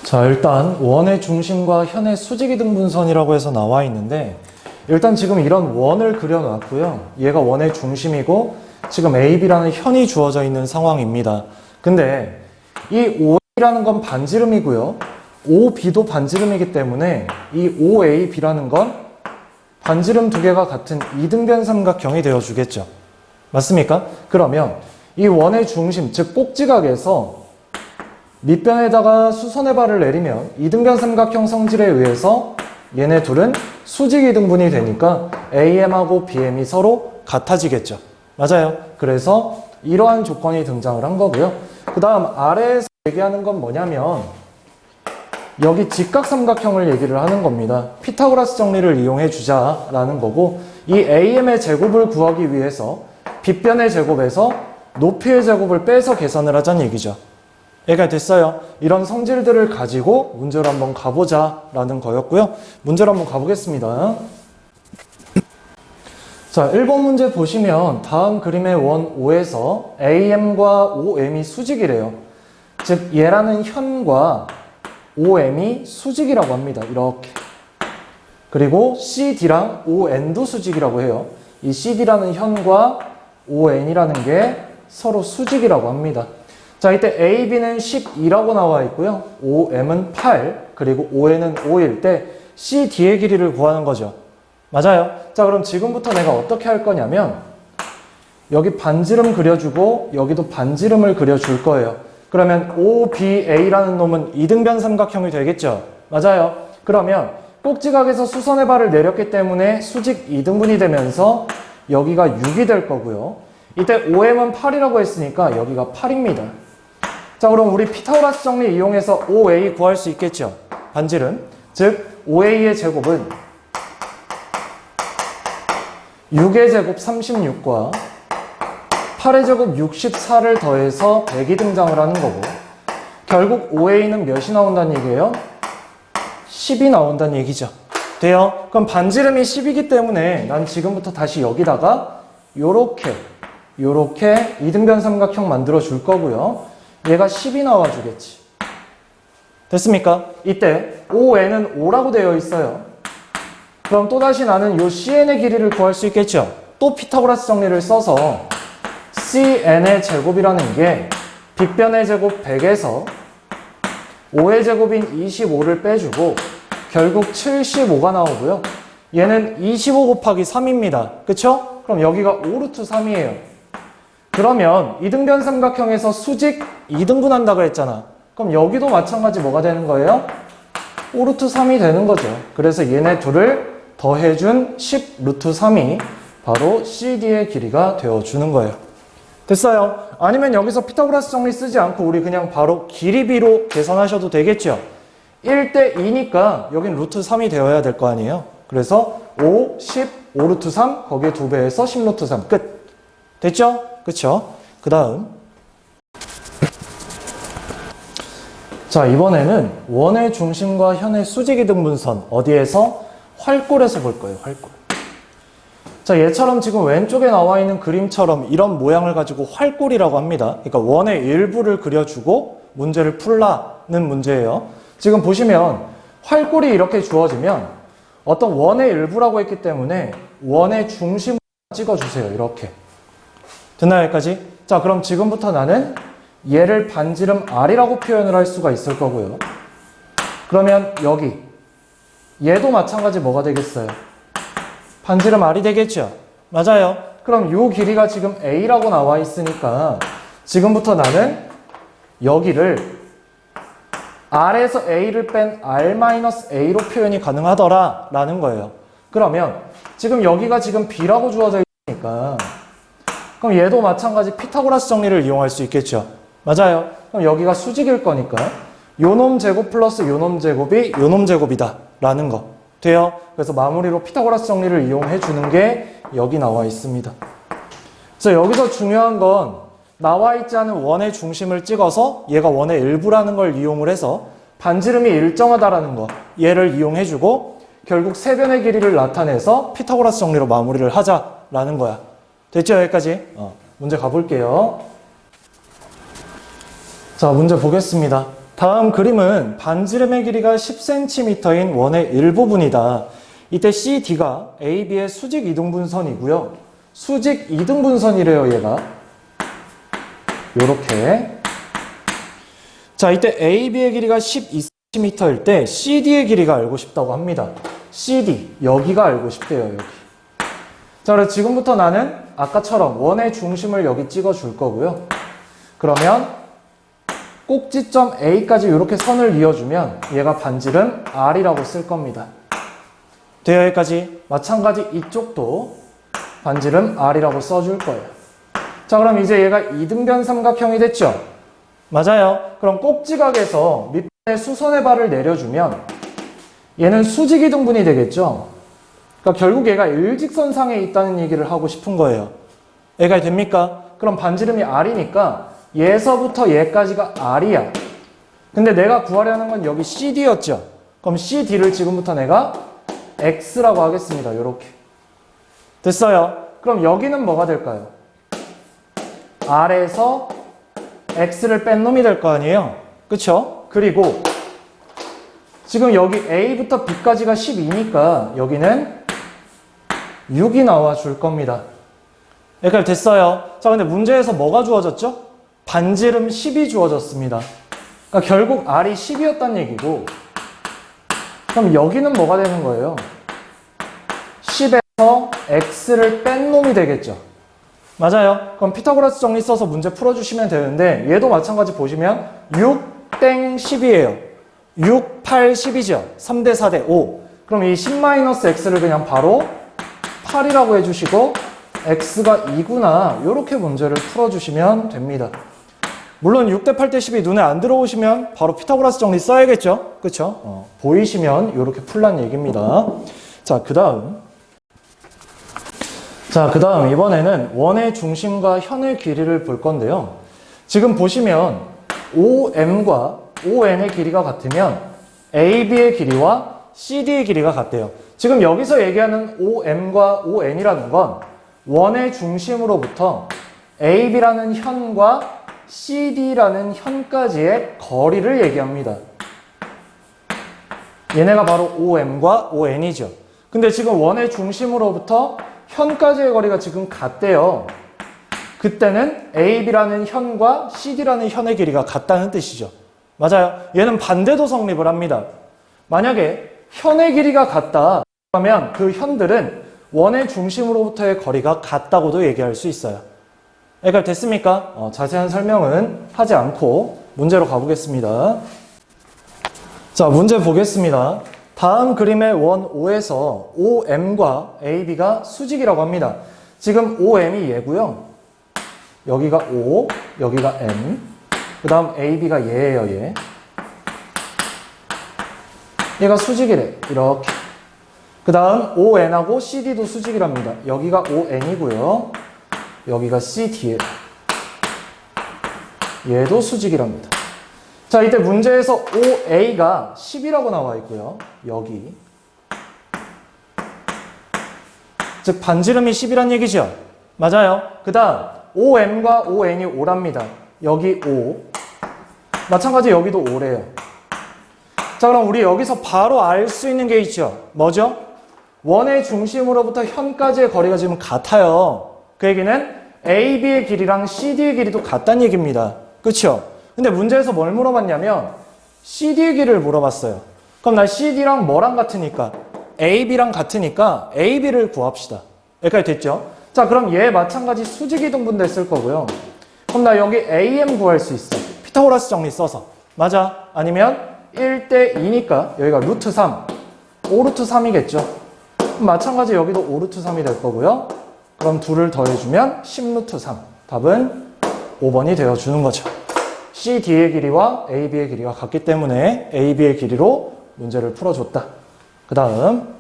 자, 일단 원의 중심과 현의 수직이등분선이라고 해서 나와 있는데 일단 지금 이런 원을 그려놨고요. 얘가 원의 중심이고 지금 AB라는 현이 주어져 있는 상황입니다. 근데 이 OA라는 건 반지름이고요. OB도 반지름이기 때문에 이 OAB라는 건 반지름 두 개가 같은 이등변 삼각형이 되어주겠죠. 맞습니까? 그러면 이 원의 중심, 즉 꼭지각에서 밑변에다가 수선의 발을 내리면 이등변 삼각형 성질에 의해서 얘네 둘은 수직 이등분이 되니까 AM하고 BM이 서로 같아지겠죠. 맞아요. 그래서 이러한 조건이 등장을 한 거고요. 그 다음 아래에서 얘기하는 건 뭐냐면 여기 직각삼각형을 얘기를 하는 겁니다. 피타고라스 정리를 이용해 주자라는 거고 이 AM의 제곱을 구하기 위해서 빗변의 제곱에서 높이의 제곱을 빼서 계산을 하자는 얘기죠. 얘가 됐어요. 이런 성질들을 가지고 문제로 한번 가보자 라는 거였고요. 문제로 한번 가보겠습니다. 자, 1번 문제 보시면 다음 그림의 원 O에서 AM과 OM이 수직이래요. 즉 얘라는 현과 OM이 수직이라고 합니다. 이렇게. 그리고 CD랑 ON도 수직이라고 해요. 이 CD라는 현과 ON이라는 게 서로 수직이라고 합니다. 자, 이때 AB는 12라고 나와 있고요. OM은 8, 그리고 ON은 5일 때 CD의 길이를 구하는 거죠. 맞아요. 자, 그럼 지금부터 내가 어떻게 할 거냐면 여기 반지름 그려주고 여기도 반지름을 그려줄 거예요. 그러면 OBA라는 놈은 이등변 삼각형이 되겠죠. 맞아요. 그러면 꼭지각에서 수선의 발을 내렸기 때문에 수직 이등분이 되면서 여기가 6이 될 거고요. 이때 OM은 8이라고 했으니까 여기가 8입니다. 자, 그럼 우리 피타고라스 정리 이용해서 OA 구할 수 있겠죠. 반지름. 즉 OA의 제곱은 6의 제곱 36과 8의 제곱 64를 더해서 100이 등장을 하는 거고 결국 OA는 몇이 나온다는 얘기예요? 10이 나온다는 얘기죠. 돼요? 그럼 반지름이 10이기 때문에 난 지금부터 다시 여기다가 요렇게 이등변 삼각형 만들어 줄 거고요. 얘가 10이 나와 주겠지. 됐습니까? 이때 ON은 5라고 되어 있어요. 그럼 또다시 나는 요 CN의 길이를 구할 수 있겠죠. 또 피타고라스 정리를 써서 CN의 제곱이라는 게 빗변의 제곱 100에서 5의 제곱인 25를 빼주고 결국 75가 나오고요. 얘는 25 곱하기 3입니다. 그쵸? 그럼 여기가 5루트 3이에요. 그러면 이등변 삼각형에서 수직 2등분 한다고 했잖아. 그럼 여기도 마찬가지 뭐가 되는 거예요? 5루트 3이 되는 거죠. 그래서 얘네 둘을 더해준 10 루트 3이 바로 CD의 길이가 되어주는 거예요. 됐어요? 아니면 여기서 피타고라스 정리 쓰지 않고 우리 그냥 바로 길이비로 계산하셔도 되겠죠? 1대 2니까 여긴 루트 3이 되어야 될 거 아니에요? 그래서 5, 10, 5 루트 3 거기에 2배해서 10 루트 3 끝. 됐죠? 그쵸? 그 다음 자, 이번에는 원의 중심과 현의 수직이등분선 어디에서? 활골에서 볼 거예요. 활골. 자, 얘처럼 지금 왼쪽에 나와 있는 그림처럼 이런 모양을 가지고 활골이라고 합니다. 그러니까 원의 일부를 그려주고 문제를 풀라는 문제예요. 지금 보시면 활골이 이렇게 주어지면 어떤 원의 일부라고 했기 때문에 원의 중심을 찍어주세요. 이렇게. 됐나요? 여기까지? 자, 그럼 지금부터 나는 얘를 반지름 R이라고 표현을 할 수가 있을 거고요. 그러면 여기 얘도 마찬가지 뭐가 되겠어요? 반지름 R이 되겠죠? 맞아요. 그럼 요 길이가 지금 A라고 나와 있으니까 지금부터 나는 여기를 R에서 A를 뺀 R-A로 표현이 가능하더라 라는 거예요. 그러면 지금 여기가 지금 B라고 주어져 있으니까 그럼 얘도 마찬가지 피타고라스 정리를 이용할 수 있겠죠. 맞아요. 그럼 여기가 수직일 거니까 요놈 제곱 플러스 요놈 제곱이 요놈 제곱이다 라는 거 돼요. 그래서 마무리로 피타고라스 정리를 이용해 주는 게 여기 나와 있습니다. 그래서 여기서 중요한 건 나와 있지 않은 원의 중심을 찍어서 얘가 원의 일부라는 걸 이용을 해서 반지름이 일정하다라는 거 얘를 이용해 주고 결국 세변의 길이를 나타내서 피타고라스 정리로 마무리를 하자라는 거야. 됐죠? 여기까지? 문제 가볼게요. 자, 문제 보겠습니다. 다음 그림은 반지름의 길이가 10cm인 원의 일부분이다. 이때 CD가 AB의 수직 이등분선이고요. 수직 이등분선이래요, 얘가. 요렇게. 자, 이때 AB의 길이가 12cm일 때 CD의 길이가 알고 싶다고 합니다. CD, 여기가 알고 싶대요, 여기. 자, 그래서 지금부터 나는 아까처럼 원의 중심을 여기 찍어 줄 거고요. 그러면 꼭지점 A까지 이렇게 선을 이어주면 얘가 반지름 R이라고 쓸 겁니다. 돼요, 여기까지? 마찬가지 이쪽도 반지름 R이라고 써줄 거예요. 자, 그럼 이제 얘가 이등변 삼각형이 됐죠? 맞아요. 그럼 꼭지각에서 밑에 수선의 발을 내려주면 얘는 수직이등분이 되겠죠? 그러니까 결국 얘가 일직선상에 있다는 얘기를 하고 싶은 거예요. 얘가 됩니까? 그럼 반지름이 R이니까 얘서부터 얘까지가 R이야. 근데 내가 구하려는 건 여기 CD였죠? 그럼 CD를 지금부터 내가 X라고 하겠습니다. 요렇게. 됐어요. 그럼 여기는 뭐가 될까요? R에서 X를 뺀 놈이 될 거 아니에요? 그쵸? 그리고 지금 여기 A부터 B까지가 12니까 여기는 6이 나와 줄 겁니다. 여기까지 됐어요. 자, 근데 문제에서 뭐가 주어졌죠? 반지름 10이 주어졌습니다. 그러니까 결국 R이 10이었단 얘기고, 그럼 여기는 뭐가 되는 거예요? 10에서 X를 뺀 놈이 되겠죠. 맞아요. 그럼 피타고라스 정리 써서 문제 풀어주시면 되는데 얘도 마찬가지 보시면 6 땡 10이에요. 6, 8, 10이죠. 3대 4대 5. 그럼 이 10-x를 그냥 바로 8이라고 해주시고 x가 2구나 이렇게 문제를 풀어주시면 됩니다. 물론 6대 8대 10이 눈에 안 들어오시면 바로 피타고라스 정리 써야겠죠? 그쵸? 보이시면 이렇게 풀란 얘기입니다. 자, 그 다음 이번에는 원의 중심과 현의 길이를 볼 건데요. 지금 보시면 OM과 ON의 길이가 같으면 AB의 길이와 CD의 길이가 같대요. 지금 여기서 얘기하는 OM과 ON이라는 건 원의 중심으로부터 AB라는 현과 CD라는 현까지의 거리를 얘기합니다. 얘네가 바로 OM과 ON이죠. 근데 지금 원의 중심으로부터 현까지의 거리가 지금 같대요. 그때는 AB라는 현과 CD라는 현의 길이가 같다는 뜻이죠. 맞아요. 얘는 반대도 성립을 합니다. 만약에 현의 길이가 같다 그러면 그 현들은 원의 중심으로부터의 거리가 같다고도 얘기할 수 있어요. 해결 됐습니까? 자세한 설명은 하지 않고 문제로 가보겠습니다. 자, 문제 보겠습니다. 다음 그림의 원 O에서 OM과 AB가 수직이라고 합니다. 지금 OM이 얘고요. 여기가 O, 여기가 M. 그 다음 AB가 얘예요, 얘. 얘가 수직이래, 이렇게. 그 다음 ON하고 CD도 수직이랍니다. 여기가 ON이고요. 여기가 CD예요. 얘도 수직이랍니다. 자, 이때 문제에서 OA가 10이라고 나와 있고요. 여기. 즉 반지름이 10이란 얘기죠. 맞아요. 그 다음 OM과 ON이 5랍니다. 여기 5. 마찬가지 여기도 5래요. 자, 그럼 우리 여기서 바로 알 수 있는 게 있죠. 뭐죠? 원의 중심으로부터 현까지의 거리가 지금 같아요. 그 얘기는 AB의 길이랑 CD의 길이도 같다는 얘기입니다. 그쵸? 근데 문제에서 뭘 물어봤냐면 CD의 길이를 물어봤어요. 그럼 나 CD랑 뭐랑 같으니까? AB랑 같으니까 AB를 구합시다. 여기까지 됐죠? 자, 그럼 얘 마찬가지 수직이등분 됐을 거고요. 그럼 나 여기 AM 구할 수 있어. 피타고라스 정리 써서. 맞아. 아니면 1대 2니까 여기가 루트 3. 5루트 3이겠죠? 마찬가지 여기도 5루트 3이 될 거고요. 그럼 2를 더해주면 10루트 3. 답은 5번이 되어주는 거죠. CD의 길이와 AB의 길이가 같기 때문에 AB의 길이로 문제를 풀어줬다. 그 다음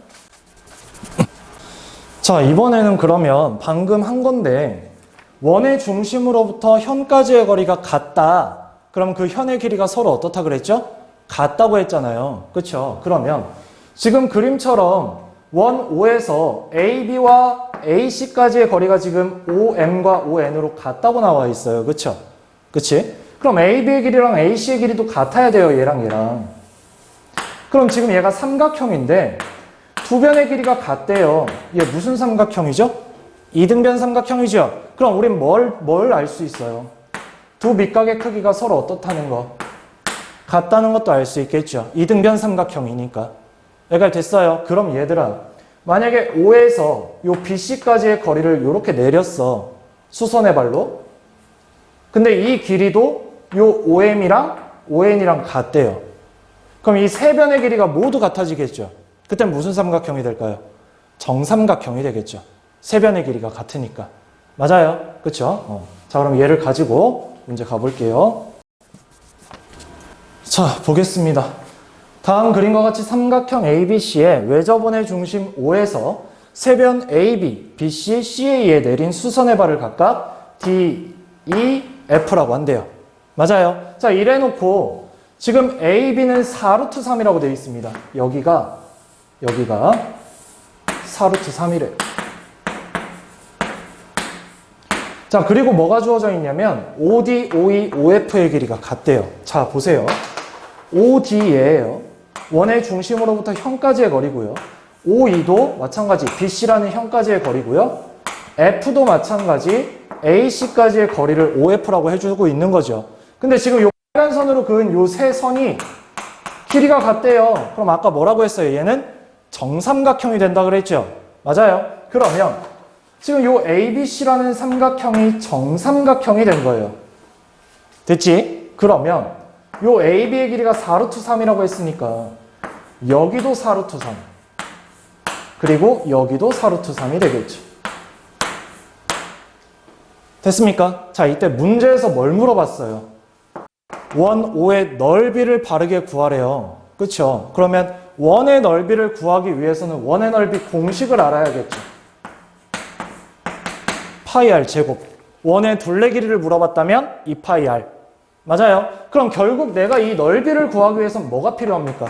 자, 이번에는 그러면 방금 한 건데 원의 중심으로부터 현까지의 거리가 같다. 그럼 그 현의 길이가 서로 어떻다 그랬죠? 같다고 했잖아요. 그렇죠? 그러면 지금 그림처럼 원 O에서 AB와 AC까지의 거리가 지금 OM과 ON으로 같다고 나와 있어요. 그렇죠? 그치? 그럼 AB의 길이랑 AC의 길이도 같아야 돼요. 얘랑 얘랑. 그럼 지금 얘가 삼각형인데 두 변의 길이가 같대요. 얘 무슨 삼각형이죠? 이등변 삼각형이죠. 그럼 우린 뭘 알 수 있어요? 두 밑각의 크기가 서로 어떻다는 거? 같다는 것도 알 수 있겠죠. 이등변 삼각형이니까. 해결됐어요. 그럼 얘들아, 만약에 O에서 요 BC까지의 거리를 이렇게 내렸어. 수선의 발로. 근데 이 길이도 요 OM이랑 ON이랑 같대요. 그럼 이 세 변의 길이가 모두 같아지겠죠. 그땐 무슨 삼각형이 될까요? 정삼각형이 되겠죠. 세 변의 길이가 같으니까. 맞아요. 그쵸? 자, 그럼 얘를 가지고 문제 가볼게요. 자, 보겠습니다. 다음 그림과 같이 삼각형 ABC의 외접원의 중심 O에서 세 변 AB, BC, CA에 내린 수선의 발을 각각 D, E, F라고 한대요. 맞아요. 자, 이래놓고 지금 AB는 4루트 3이라고 되어 있습니다. 여기가 4루트 3이래요. 자, 그리고 뭐가 주어져 있냐면 OD, OE, OF의 길이가 같대요. 자, 보세요. OD예요. 원의 중심으로부터 현까지의 거리고요. OE도 마찬가지 BC라는 현까지의 거리고요. F도 마찬가지 AC까지의 거리를 OF라고 해주고 있는 거죠. 근데 지금 요 빨간 선으로 그은 요 세 선이 길이가 같대요. 그럼 아까 뭐라고 했어요? 얘는 정삼각형이 된다 그랬죠? 맞아요. 그러면 지금 요 ABC라는 삼각형이 정삼각형이 된 거예요. 됐지? 그러면 요 AB의 길이가 4루트 3이라고 했으니까 여기도 4루트 3 그리고 여기도 4루트 3이 되겠죠. 됐습니까? 자, 이때 문제에서 뭘 물어봤어요? 원 O의 넓이를 바르게 구하래요. 그쵸? 그러면 원의 넓이를 구하기 위해서는 원의 넓이 공식을 알아야겠죠. 파이 r 제곱. 원의 둘레 길이를 물어봤다면 2파이 r. 맞아요. 그럼 결국 내가 이 넓이를 구하기 위해서는 뭐가 필요합니까?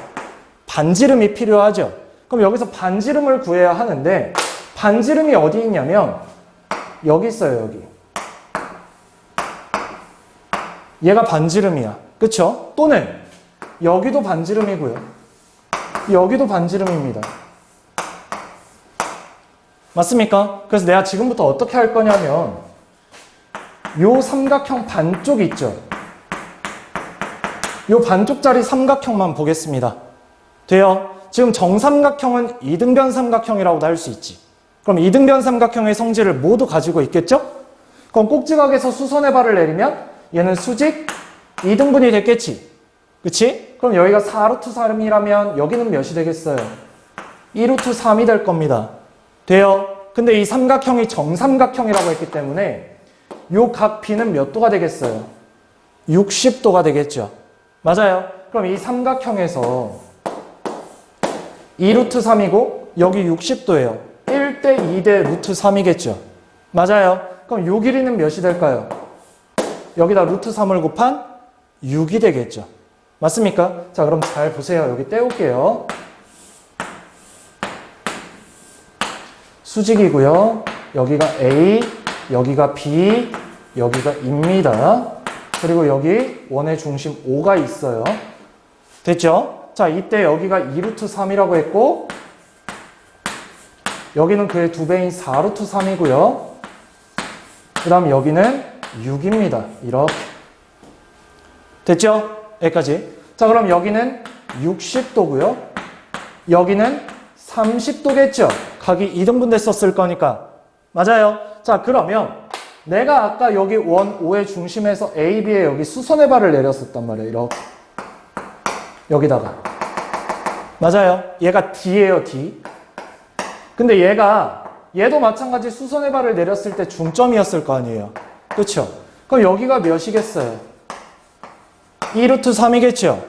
반지름이 필요하죠. 그럼 여기서 반지름을 구해야 하는데 반지름이 어디 있냐면 여기 있어요. 여기. 얘가 반지름이야. 그쵸? 또는 여기도 반지름이고요. 여기도 반지름입니다. 맞습니까? 그래서 내가 지금부터 어떻게 할 거냐면 요 삼각형 반쪽 있죠? 요 반쪽짜리 삼각형만 보겠습니다. 돼요? 지금 정삼각형은 이등변 삼각형이라고도 할 수 있지. 그럼 이등변 삼각형의 성질을 모두 가지고 있겠죠? 그럼 꼭지각에서 수선의 발을 내리면 얘는 수직 2등분이 됐겠지. 그치? 그럼 여기가 4루트 3이라면 여기는 몇이 되겠어요? 2루트 3이 될 겁니다. 돼요? 근데 이 삼각형이 정삼각형이라고 했기 때문에 요 각 B는 몇 도가 되겠어요? 60도가 되겠죠. 맞아요. 그럼 이 삼각형에서 2루트 3이고 여기 60도예요. 1대 2대 루트 3이겠죠. 맞아요. 그럼 요 길이는 몇이 될까요? 여기다 루트 3을 곱한 6이 되겠죠. 맞습니까? 자, 그럼 잘 보세요. 여기 떼올게요. 수직이고요. 여기가 A, 여기가 B, 여기가 E입니다. 그리고 여기 원의 중심 O가 있어요. 됐죠? 자, 이때 여기가 2루트 3이라고 했고 여기는 그의 2배인 4루트 3이고요. 그 다음 여기는 6입니다. 이렇게. 됐죠? 여기까지. 자, 그럼 여기는 60도고요. 여기는 30도겠죠? 각이 2등분 됐었을 거니까. 맞아요. 자, 그러면 내가 아까 여기 원 O의 중심에서 A, B에 여기 수선의 발을 내렸었단 말이에요. 이렇게. 여기다가. 맞아요. 얘가 D예요, D. 근데 얘도 마찬가지 수선의 발을 내렸을 때 중점이었을 거 아니에요. 그쵸? 그럼 여기가 몇이겠어요? 2루트 3이겠죠?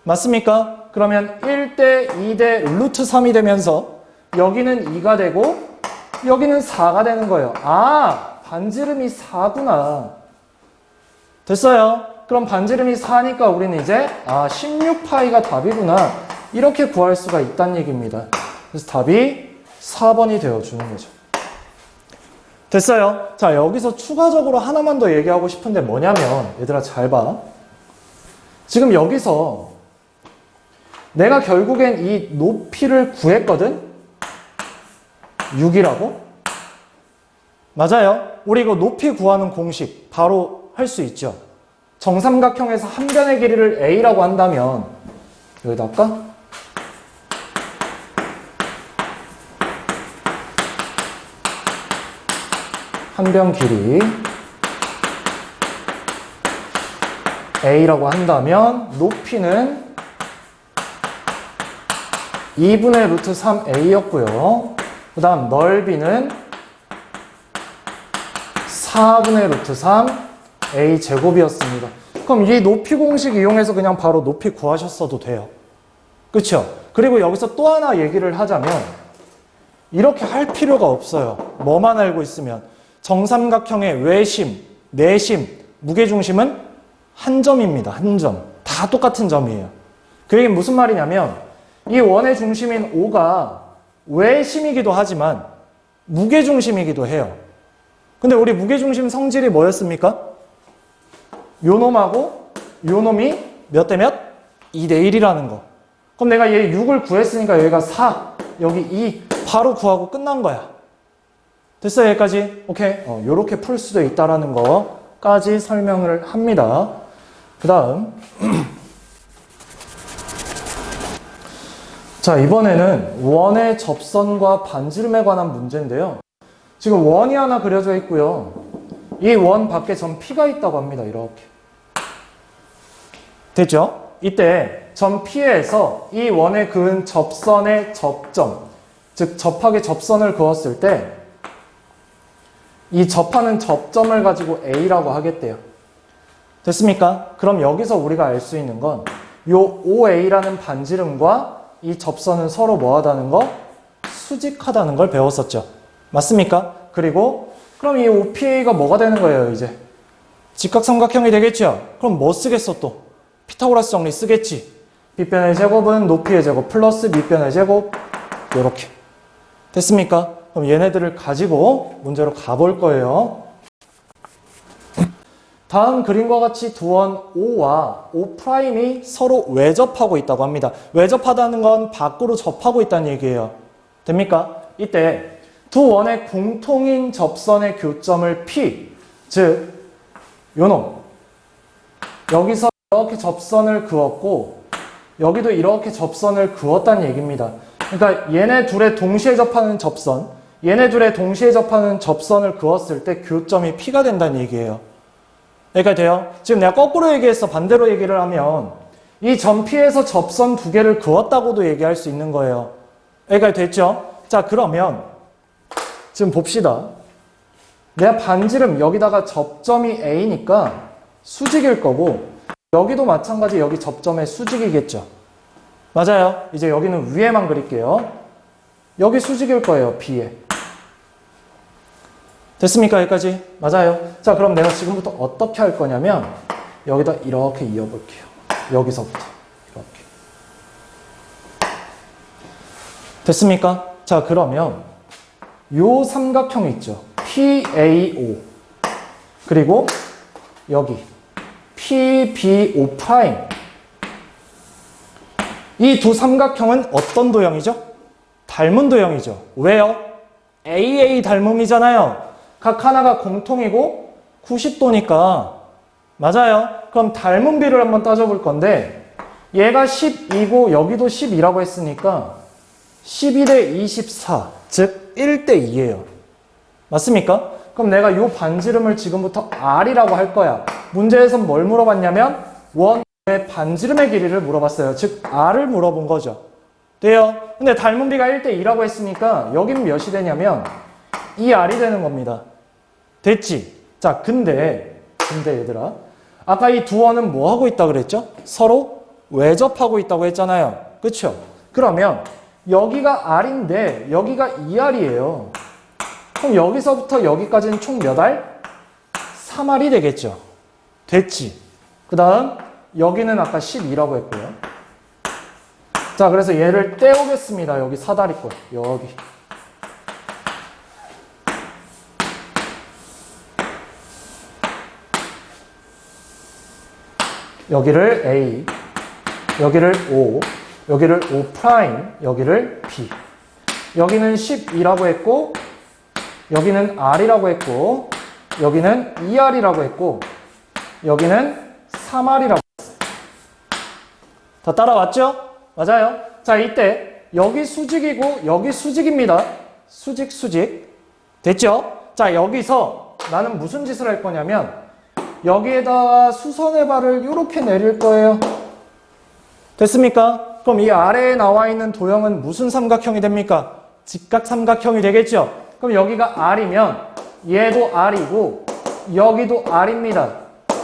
맞습니까? 그러면 1대 2대 루트 3이 되면서 여기는 2가 되고 여기는 4가 되는 거예요. 아, 반지름이 4구나. 됐어요? 그럼 반지름이 4니까 우리는 이제 16파이가 답이구나. 이렇게 구할 수가 있다는 얘기입니다. 그래서 답이 4번이 되어주는 거죠. 됐어요? 자, 여기서 추가적으로 하나만 더 얘기하고 싶은데 뭐냐면, 얘들아 잘 봐. 지금 여기서 내가 결국엔 이 높이를 구했거든? 6이라고? 맞아요. 우리 이거 높이 구하는 공식 바로 할 수 있죠. 정삼각형에서 한 변의 길이를 a라고 한다면 여기다 할까? 한 변 길이 a라고 한다면 높이는 2분의 루트 3a였고요. 그 다음 넓이는 4분의 루트 3a 제곱이었습니다. 그럼 이 높이 공식 이용해서 그냥 바로 높이 구하셨어도 돼요. 그쵸? 그리고 여기서 또 하나 얘기를 하자면 이렇게 할 필요가 없어요. 뭐만 알고 있으면 정삼각형의 외심, 내심, 무게중심은 한 점입니다. 한 점. 다 똑같은 점이에요. 그 얘기는 무슨 말이냐면 이 원의 중심인 O가 외심이기도 하지만 무게중심이기도 해요. 근데 우리 무게중심 성질이 뭐였습니까? 요 놈하고 요 놈이 몇 대 몇? 2대 1이라는 거. 그럼 내가 얘 6을 구했으니까 여기가 4, 여기 2 바로 구하고 끝난 거야. 됐어요? 여기까지? 오케이. 요렇게 풀 수도 있다라는 거까지 설명을 합니다. 그 다음 자, 이번에는 원의 접선과 반지름에 관한 문제인데요. 지금 원이 하나 그려져 있고요. 이 원 밖에 점 P가 있다고 합니다. 이렇게. 됐죠? 이때 점 P에서 이 원에 그은 접선의 접점, 즉 접하게 접선을 그었을 때 이 접하는 접점을 가지고 A라고 하겠대요. 됐습니까? 그럼 여기서 우리가 알 수 있는 건 요 OA라는 반지름과 이 접선은 서로 뭐하다는 거? 수직하다는 걸 배웠었죠. 맞습니까? 그리고 그럼 이 OPA가 뭐가 되는 거예요, 이제? 직각삼각형이 되겠죠? 그럼 뭐 쓰겠어 또? 피타고라스 정리 쓰겠지. 빗변의 제곱은 높이의 제곱 플러스 밑변의 제곱 요렇게. 됐습니까? 그럼 얘네들을 가지고 문제로 가볼 거예요. 다음 그림과 같이 두 원 O와 O'이 서로 외접하고 있다고 합니다. 외접하다는 건 밖으로 접하고 있다는 얘기예요. 됩니까? 이때 두 원의 공통인 접선의 교점을 P, 즉 요놈 여기서 이렇게 접선을 그었고 여기도 이렇게 접선을 그었다는 얘기입니다. 그러니까 얘네 둘의 동시에 접하는 접선, 얘네 둘의 동시에 접하는 접선을 그었을 때 교점이 P가 된다는 얘기예요. 여기까지 돼요? 지금 내가 거꾸로 얘기해서 반대로 얘기를 하면 이 점 P에서 접선 두 개를 그었다고도 얘기할 수 있는 거예요. 여기까지 됐죠? 자, 그러면 지금 봅시다. 내가 반지름 여기다가 접점이 A니까 수직일 거고 여기도 마찬가지 여기 접점의 수직이겠죠. 맞아요. 이제 여기는 위에만 그릴게요. 여기 수직일 거예요. B에. 됐습니까? 여기까지? 맞아요. 자, 그럼 내가 지금부터 어떻게 할 거냐면 여기다 이렇게 이어볼게요. 여기서부터 이렇게. 됐습니까? 자, 그러면 요 삼각형 있죠. PAO 그리고 여기 PBO'. 이 두 삼각형은 어떤 도형이죠? 닮은 도형이죠. 왜요? AA 닮음이잖아요. 각 하나가 공통이고 90도니까 맞아요. 그럼 닮은 비를 한번 따져볼 건데 얘가 12고 여기도 12라고 했으니까 12대 24, 즉 1대 2예요. 맞습니까? 그럼 내가 이 반지름을 지금부터 R이라고 할 거야. 문제에선 뭘 물어봤냐면 원의 반지름의 길이를 물어봤어요. 즉 R을 물어본 거죠. 돼요? 근데 닮은 비가 1대 2라고 했으니까 여기는 몇이 되냐면 2R이 되는 겁니다. 됐지? 자, 근데 얘들아, 아까 이 두 원은 뭐 하고 있다 그랬죠? 서로 외접하고 있다고 했잖아요. 그쵸? 그러면 여기가 R인데 여기가 2R이에요. 그럼 여기서부터 여기까지는 총 몇 R? 3R이 되겠죠. 됐지? 그 다음 여기는 아까 12라고 했고요. 자, 그래서 얘를 떼오겠습니다. 여기 사다리꼴. 여기. 여기를 A, 여기를 O, 여기를 O 프라임, 여기를 B. 여기는 12라고 했고, 여기는 R이라고 했고, 여기는 2R이라고 했고, 여기는 3R이라고 했어요. 다 따라왔죠? 맞아요. 자, 이때 여기 수직이고 여기 수직입니다. 수직, 수직. 됐죠? 자, 여기서 나는 무슨 짓을 할 거냐면 여기에다가 수선의 발을 이렇게 내릴 거예요. 됐습니까? 그럼 이 아래에 나와 있는 도형은 무슨 삼각형이 됩니까? 직각 삼각형이 되겠죠? 그럼 여기가 R이면 얘도 R이고 여기도 R입니다.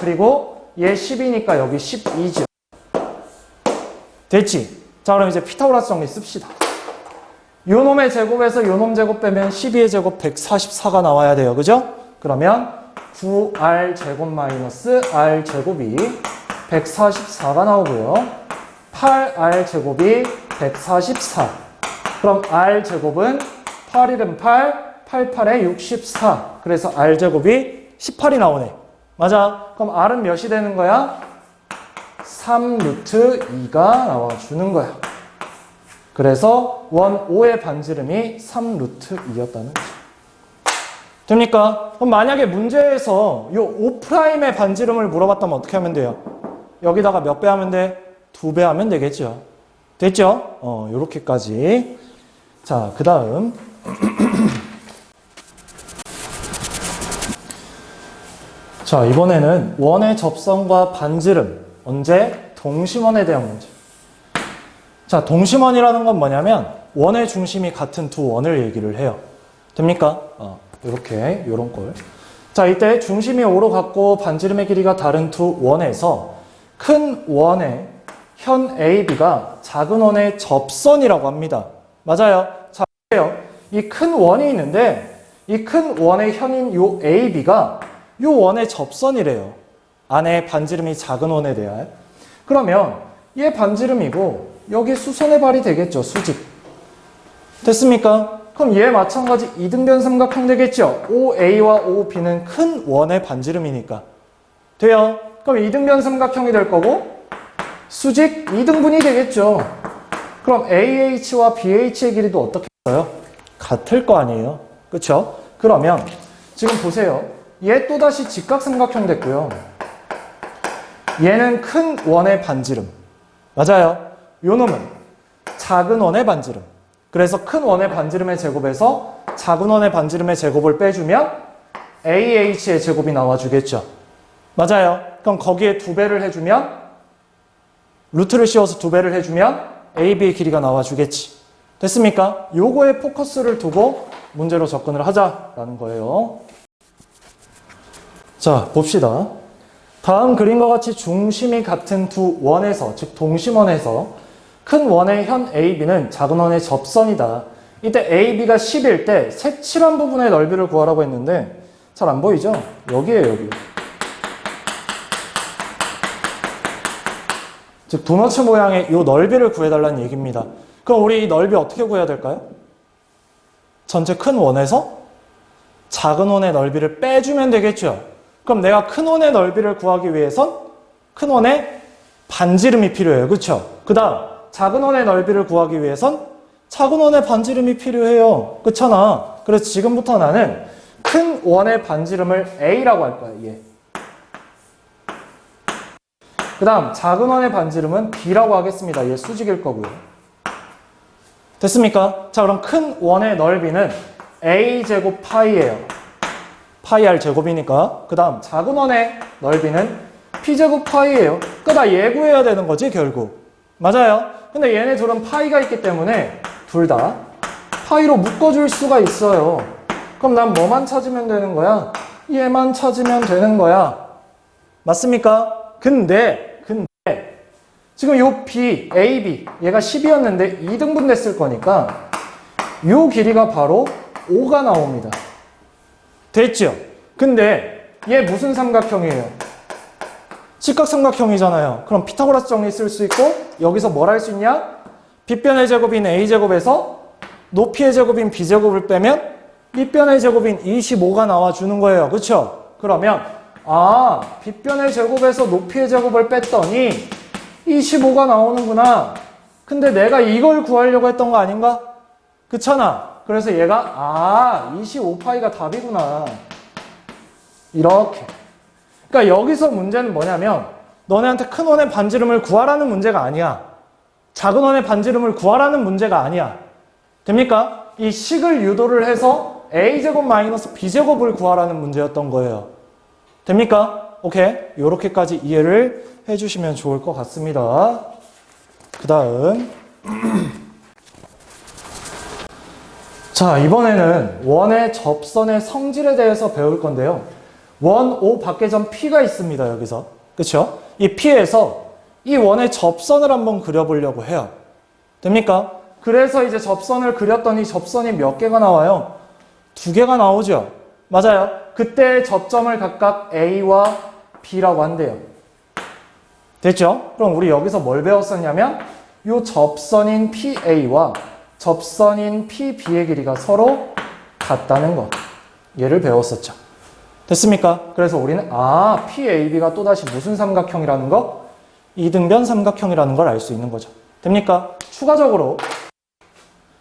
그리고 얘 10이니까 여기 12죠. 됐지? 자, 그럼 이제 피타고라스 정리 씁시다. 요 놈의 제곱에서 요 놈 제곱 빼면 12의 제곱 144가 나와야 돼요. 그죠? 그러면 9R 제곱 마이너스 R 제곱이 144가 나오고요. 8R 제곱이 144. 그럼 R 제곱은 8일은 8, 88에 64. 그래서 R 제곱이 18이 나오네. 맞아. 그럼 R은 몇이 되는 거야? 3루트 2가 나와주는 거야. 그래서 원 5의 반지름이 3루트 2였다는 거죠. 됩니까? 그럼 만약에 문제에서 요 5'의 반지름을 물어봤다면 어떻게 하면 돼요? 여기다가 몇 배 하면 돼? 2배 하면 되겠죠. 됐죠? 요렇게까지. 자, 그 다음. 자, 이번에는 원의 접선과 반지름. 언제? 동심원에 대한 문제. 자, 동심원이라는 건 뭐냐면 원의 중심이 같은 두 원을 얘기를 해요. 됩니까? 이렇게 요런 꼴. 자, 이때 중심이 O로 갖고 반지름의 길이가 다른 두 원에서 큰 원의 현 AB가 작은 원의 접선이라고 합니다. 맞아요. 자, 보세요. 이 큰 원이 있는데 이 큰 원의 현인 요 AB가 요 원의 접선이래요. 안에 반지름이 작은 원에 대하여. 그러면 얘 반지름이고 여기 수선의 발이 되겠죠. 수직. 됐습니까? 그럼 얘 마찬가지 이등변 삼각형 되겠죠. OA와 OB는 큰 원의 반지름이니까. 돼요? 그럼 이등변 삼각형이 될 거고 수직 2등분이 되겠죠. 그럼 AH와 BH의 길이도 어떻게 써요? 같을 거 아니에요. 그쵸? 그러면 지금 보세요. 얘 또다시 직각삼각형 됐고요. 얘는 큰 원의 반지름. 맞아요. 요 놈은 작은 원의 반지름. 그래서 큰 원의 반지름의 제곱에서 작은 원의 반지름의 제곱을 빼주면 AH의 제곱이 나와주겠죠. 맞아요. 그럼 거기에 2배를 해주면 루트를 씌워서 2배를 해주면 AB의 길이가 나와주겠지. 됐습니까? 요거에 포커스를 두고 문제로 접근을 하자라는 거예요. 자, 봅시다. 다음 그림과 같이 중심이 같은 두 원에서, 즉 동심원에서 큰 원의 현 AB는 작은 원의 접선이다. 이때 AB가 10일 때 색칠한 부분의 넓이를 구하라고 했는데 잘 안 보이죠? 여기에요, 여기. 즉 도너츠 모양의 이 넓이를 구해달라는 얘기입니다. 그럼 우리 이 넓이 어떻게 구해야 될까요? 전체 큰 원에서 작은 원의 넓이를 빼주면 되겠죠. 그럼 내가 큰 원의 넓이를 구하기 위해선 큰 원의 반지름이 필요해요. 그렇죠? 그 다음 작은 원의 넓이를 구하기 위해선 작은 원의 반지름이 필요해요. 그렇잖아. 그래서 지금부터 나는 큰 원의 반지름을 A라고 할 거야. 얘. 그 다음 작은 원의 반지름은 B라고 하겠습니다. 얘 수직일 거고요. 됐습니까? 자, 그럼 큰 원의 넓이는 A제곱 파이예요. 파이 R 제곱이니까. 그 다음 작은 원의 넓이는 P제곱 파이예요. 그러니까 나 얘 구해야 되는 거지 결국. 맞아요. 근데 얘네 둘은 파이가 있기 때문에 둘 다 파이로 묶어줄 수가 있어요. 그럼 난 뭐만 찾으면 되는 거야? 얘만 찾으면 되는 거야. 맞습니까? 근데 지금 요 B, AB 얘가 10이었는데 2등분 됐을 거니까 요 길이가 바로 5가 나옵니다. 됐죠? 근데 얘 무슨 삼각형이에요? 직각삼각형이잖아요. 그럼 피타고라스 정리 쓸 수 있고 여기서 뭘 할 수 있냐? 빗변의 제곱인 A제곱에서 높이의 제곱인 B제곱을 빼면 밑변의 제곱인 25가 나와주는 거예요. 그렇죠? 그러면 아, 빗변의 제곱에서 높이의 제곱을 뺐더니 25가 나오는구나. 근데 내가 이걸 구하려고 했던 거 아닌가? 그렇잖아. 그래서 얘가 25파이가 답이구나. 이렇게. 그러니까 여기서 문제는 뭐냐면 너네한테 큰 원의 반지름을 구하라는 문제가 아니야. 작은 원의 반지름을 구하라는 문제가 아니야. 됩니까? 이 식을 유도를 해서 a제곱 마이너스 b제곱을 구하라는 문제였던 거예요. 됩니까? 오케이. 요렇게까지 이해를 해주시면 좋을 것 같습니다. 그 다음 자, 이번에는 원의 접선의 성질에 대해서 배울 건데요. 원 O 밖의 P가 있습니다. 여기서. 그쵸? 이 P에서 이 원의 접선을 한번 그려보려고 해요. 됩니까? 그래서 이제 접선을 그렸더니 접선이 몇 개가 나와요? 2개가 나오죠? 맞아요. 그때 접점을 각각 A와 B라고 한대요. 됐죠? 그럼 우리 여기서 뭘 배웠었냐면 이 접선인 PA와 접선인 PB의 길이가 서로 같다는 거. 얘를 배웠었죠. 됐습니까? 그래서 우리는 PAB가 또다시 무슨 삼각형이라는 거? 이등변 삼각형이라는 걸 알 수 있는 거죠. 됩니까? 추가적으로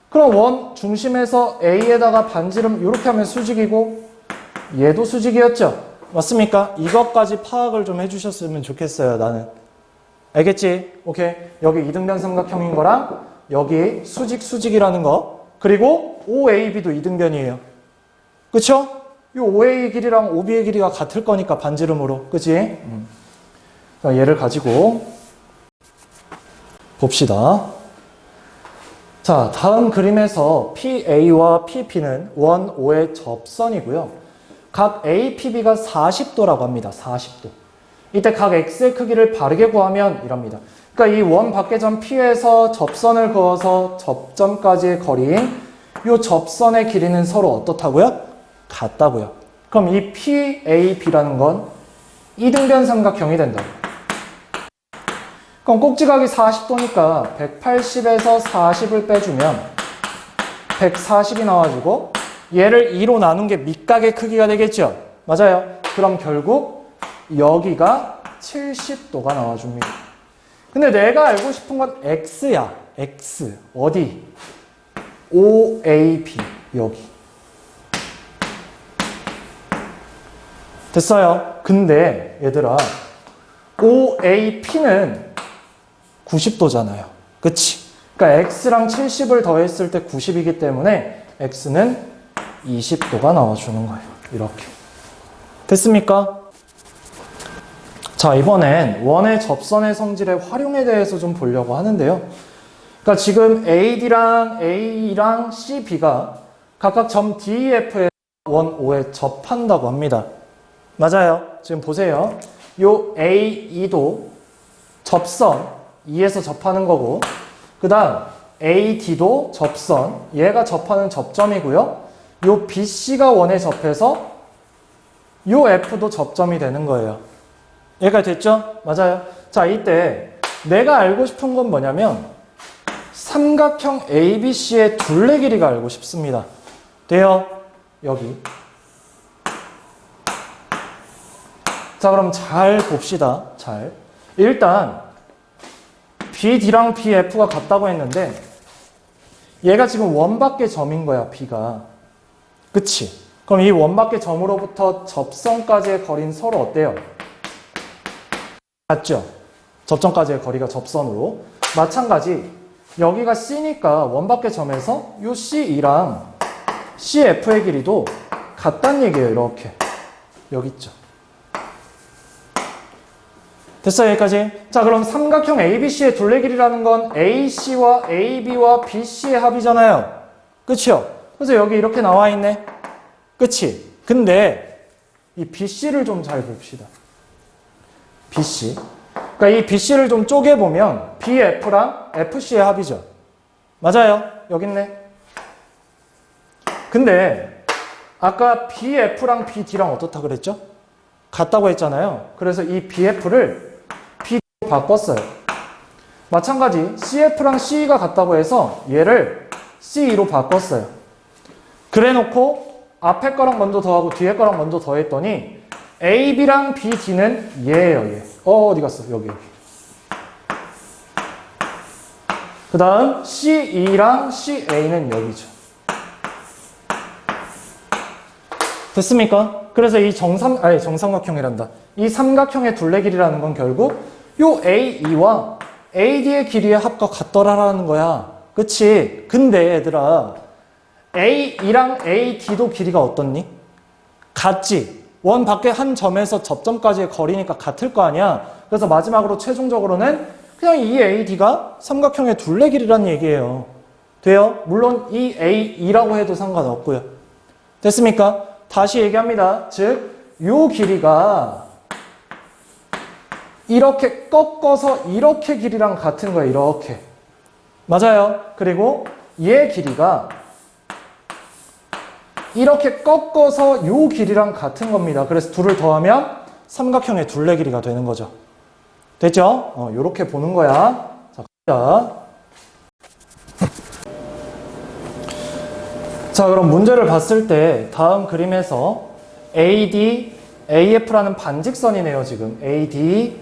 그럼 원 중심에서 A에다가 반지름 이렇게 하면 수직이고 얘도 수직이었죠? 맞습니까? 이것까지 파악을 좀 해주셨으면 좋겠어요. 나는. 알겠지? 오케이. 여기 이등변 삼각형인 거랑 여기 수직이라는 거 그리고 OAB도 이등변이에요. 그쵸? 이 OA 길이랑 OB의 길이가 같을 거니까 반지름으로. 그치? 자, 얘를 가지고 봅시다. 자, 다음 그림에서 PA와 PP는 원 O의 접선이고요. 각 APB가 40도라고 합니다. 40도. 이때 각 X의 크기를 바르게 구하면 이럽니다. 그러니까 이 원 밖의 점 P에서 접선을 그어서 접점까지의 거리인 이 접선의 길이는 서로 어떻다고요? 같다고요. 그럼 이 PAB라는 건 이등변 삼각형이 된다. 그럼 꼭지각이 40도니까 180에서 40을 빼주면 140이 나와주고 얘를 2로 나눈 게 밑각의 크기가 되겠죠? 맞아요. 그럼 결국 여기가 70도가 나와줍니다. 근데 내가 알고 싶은 건 X야. X. 어디? OAB. 여기. 됐어요. 근데 얘들아 OAP는 90도잖아요. 그치? 그러니까 X랑 70을 더했을 때 90이기 때문에 X는 20도가 나와주는 거예요. 이렇게. 됐습니까? 자, 이번엔 원의 접선의 성질의 활용에 대해서 좀 보려고 하는데요. 그러니까 지금 AD랑 A랑 CB가 각각 점 DEF에 원 O에 접한다고 합니다. 맞아요. 지금 보세요. 요 AE도 접선, E에서 접하는 거고, 그 다음 AD도 접선, 얘가 접하는 접점이고요. 요 BC가 원에 접해서 요 F도 접점이 되는 거예요. 얘가 됐죠? 맞아요. 자, 이때 내가 알고 싶은 건 뭐냐면 삼각형 ABC의 둘레 길이가 알고 싶습니다. 돼요? 여기. 자, 그럼 잘 봅시다. 잘. 일단 BD랑 BF가 같다고 했는데 얘가 지금 원밖의 점인 거야, B가. 그치? 그럼 이 원밖의 점으로부터 접선까지의 거리는 서로 어때요? 같죠? 접점까지의 거리가 접선으로. 마찬가지 여기가 C니까 원밖의 점에서 요 CE랑 CF의 길이도 같다는 얘기예요. 이렇게. 여기 있죠. 됐어요? 여기까지? 자, 그럼 삼각형 ABC의 둘레 길이라는 건 AC와 AB와 BC의 합이잖아요. 그쵸? 그래서 여기 이렇게 나와 있네. 그치? 근데 이 BC를 좀 잘 봅시다. BC. 그러니까 이 BC를 좀 쪼개보면 BF랑 FC의 합이죠. 맞아요. 여기 있네. 근데 아까 BF랑 BD랑 어떻다 그랬죠? 같다고 했잖아요. 그래서 이 BF를 BD로 바꿨어요. 마찬가지 CF랑 CE가 같다고 해서 얘를 CE로 바꿨어요. 그래 놓고 앞에 거랑 먼저 더하고 뒤에 거랑 먼저 더했더니 A, B랑 B, D는 얘예요, 얘. 어디 갔어? 여기. 그 다음 C, E랑 C, A는 여기죠. 됐습니까? 그래서 이 정삼각형이란다. 이 삼각형의 둘레 길이라는 건 결국 요 AE와 AD의 길이의 합과 같더라라는 거야. 그치? 근데 얘들아, AE랑 AD도 길이가 어떻니? 같지? 원 밖에 한 점에서 접점까지의 거리니까 같을 거 아니야? 그래서 마지막으로 최종적으로는 그냥 이 AD가 삼각형의 둘레 길이란 얘기예요. 돼요? 물론 이 AE라고 해도 상관없고요. 됐습니까? 다시 얘기합니다. 즉, 요 길이가 이렇게 꺾어서 이렇게 길이랑 같은 거예요. 이렇게. 맞아요. 그리고 얘 길이가 이렇게 꺾어서 요 길이랑 같은 겁니다. 그래서 둘을 더하면 삼각형의 둘레 길이가 되는 거죠. 됐죠? 요렇게 보는 거야. 자, 갑니다. 자, 그럼 문제를 봤을 때 다음 그림에서 AD, AF라는 반직선이네요, 지금. AD,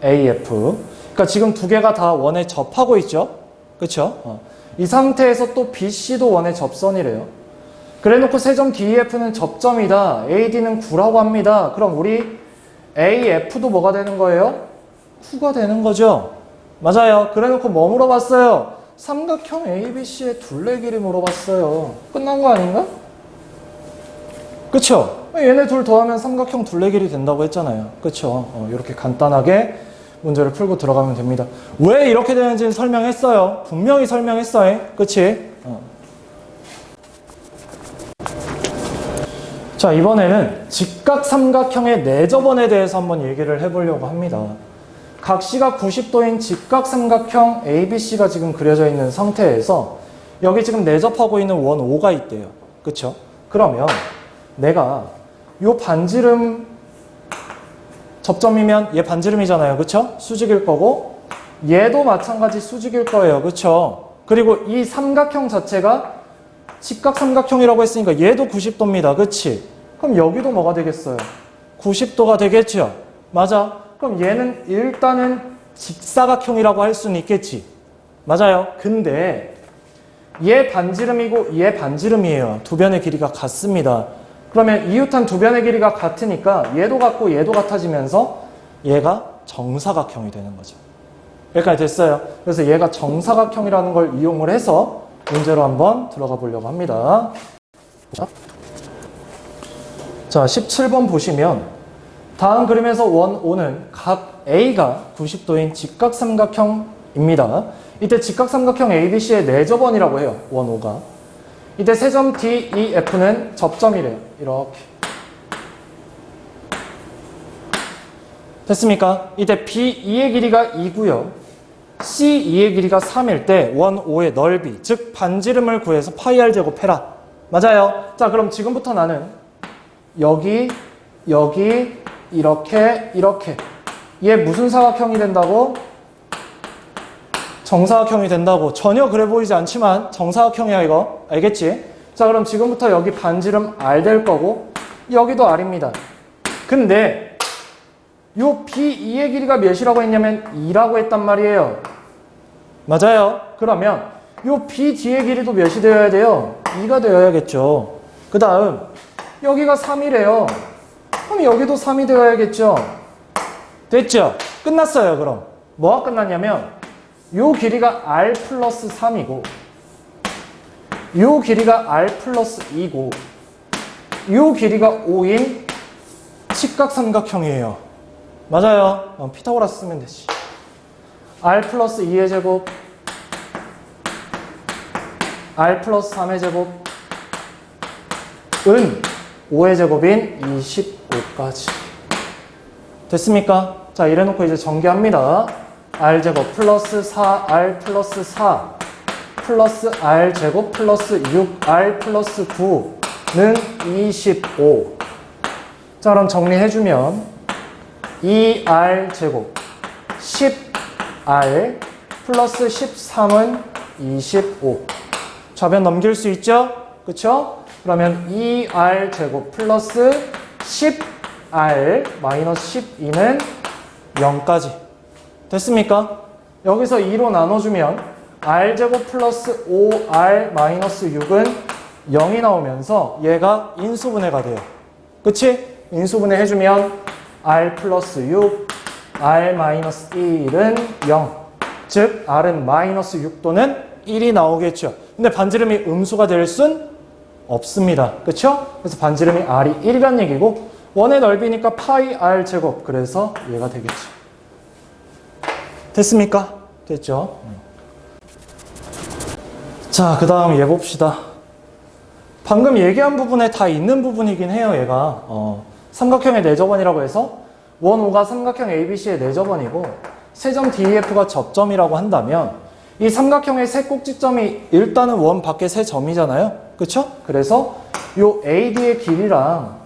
AF. 그러니까 지금 두 개가 다 원에 접하고 있죠? 그쵸? 이 상태에서 또 BC도 원에 접선이래요. 그래 놓고 세 점 DEF는 접점이다. AD는 9라고 합니다. 그럼 우리 AF도 뭐가 되는 거예요? 9가 되는 거죠? 맞아요. 그래 놓고 뭐 물어봤어요? 삼각형 ABC의 둘레 길이 물어봤어요. 끝난 거 아닌가? 그쵸? 얘네 둘 더하면 삼각형 둘레 길이 된다고 했잖아요. 그쵸? 이렇게 간단하게 문제를 풀고 들어가면 됩니다. 왜 이렇게 되는지는 설명했어요. 분명히 설명했어요. 그치? 자, 이번에는 직각삼각형의 내접원에 대해서 한번 얘기를 해보려고 합니다. 각시가 90도인 직각삼각형 ABC가 지금 그려져 있는 상태에서 여기 지금 내접하고 있는 원 O가 있대요. 그쵸? 그러면 내가 요 반지름 접점이면 얘 반지름이잖아요. 그쵸? 수직일 거고 얘도 마찬가지 수직일 거예요. 그쵸? 그리고 이 삼각형 자체가 직각삼각형이라고 했으니까 얘도 90도입니다. 그치? 그럼 여기도 뭐가 되겠어요? 90도가 되겠죠? 맞아. 그럼 얘는 일단은 직사각형이라고 할 수는 있겠지. 맞아요. 근데 얘 반지름이고 얘 반지름이에요. 두 변의 길이가 같습니다. 그러면 이웃한 두 변의 길이가 같으니까 얘도 같고 얘도 같아지면서 얘가 정사각형이 되는 거죠. 여기까지 됐어요. 그래서 얘가 정사각형이라는 걸 이용을 해서 문제로 한번 들어가 보려고 합니다. 자, 17번 보시면 다음 그림에서 원 O는 각 A가 90도인 직각삼각형입니다. 이때 직각삼각형 ABC의 내접원이라고 해요. 원 O가. 이때 세 점 DEF는 접점이래요. 이렇게. 됐습니까? 이때 BE의 길이가 2고요. CE의 길이가 3일 때 원 O의 넓이, 즉 반지름을 구해서 파이 R 제곱해라. 맞아요. 자, 그럼 지금부터 나는 여기, 여기, 이렇게, 이렇게. 얘 무슨 사각형이 된다고? 정사각형이 된다고. 전혀 그래 보이지 않지만 정사각형이야 이거. 알겠지? 자, 그럼 지금부터 여기 반지름 R 될 거고 여기도 R입니다. 근데 요 BE의 길이가 몇이라고 했냐면 2라고 했단 말이에요. 맞아요. 그러면 요 BD의 길이도 몇이 되어야 돼요? 2가 되어야겠죠. 그 다음 여기가 3이래요. 그럼 여기도 3이 되어야겠죠. 됐죠? 끝났어요. 그럼 뭐가 끝났냐면 요 길이가 R 플러스 3이고 요 길이가 R 플러스 2고 요 길이가 5인 직각삼각형이에요. 맞아요. 피타고라스 쓰면 되지. R 플러스 2의 제곱 R 플러스 3의 제곱 은 5의 제곱인 25까지. 됐습니까? 자, 이래놓고 이제 전개합니다. R제곱 플러스 4R 플러스 4 플러스 R제곱 플러스 6R 플러스 9는 25. 자, 그럼 정리해주면 2R제곱 10R 플러스 13은 25. 좌변 넘길 수 있죠? 그쵸? 그러면 2R제곱 플러스 R 마이너스 12는 0까지. 됐습니까? 여기서 2로 나눠주면 R제곱 플러스 5R 마이너스 6은 0이 나오면서 얘가 인수분해가 돼요. 그치? 인수분해 해주면 R 플러스 6, R 마이너스 1은 0. 즉, R은 마이너스 6 또는 1이 나오겠죠. 근데 반지름이 음수가 될 순 없습니다. 그쵸? 그래서 반지름이 R이 1이란 얘기고, 원의 넓이니까 파이 R 제곱. 그래서 얘가 되겠죠. 됐습니까? 됐죠? 자, 그 다음 얘 봅시다. 방금 얘기한 부분에 다 있는 부분이긴 해요, 얘가. 삼각형의 내저번이라고 해서 원 O가 삼각형 ABC의 내저번이고 세점 DEF가 접점이라고 한다면 이 삼각형의 세 꼭지점이 일단은 원 밖에 세 점이잖아요. 그쵸? 그래서 요 AD의 길이랑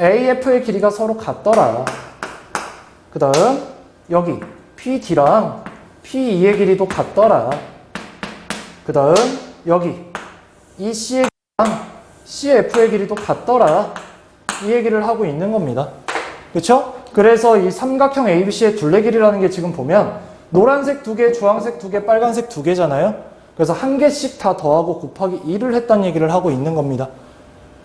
AF의 길이가 서로 같더라. 그 다음 여기 PD랑 PE의 길이도 같더라. 그 다음 여기 EC의 길이랑 CF의 길이도 같더라. 이 얘기를 하고 있는 겁니다. 그쵸? 그래서 이 삼각형 ABC의 둘레 길이라는 게 지금 보면 노란색 2개, 주황색 2개, 빨간색 2개잖아요. 그래서 한 개씩 다 더하고 곱하기 2를 했다는 얘기를 하고 있는 겁니다.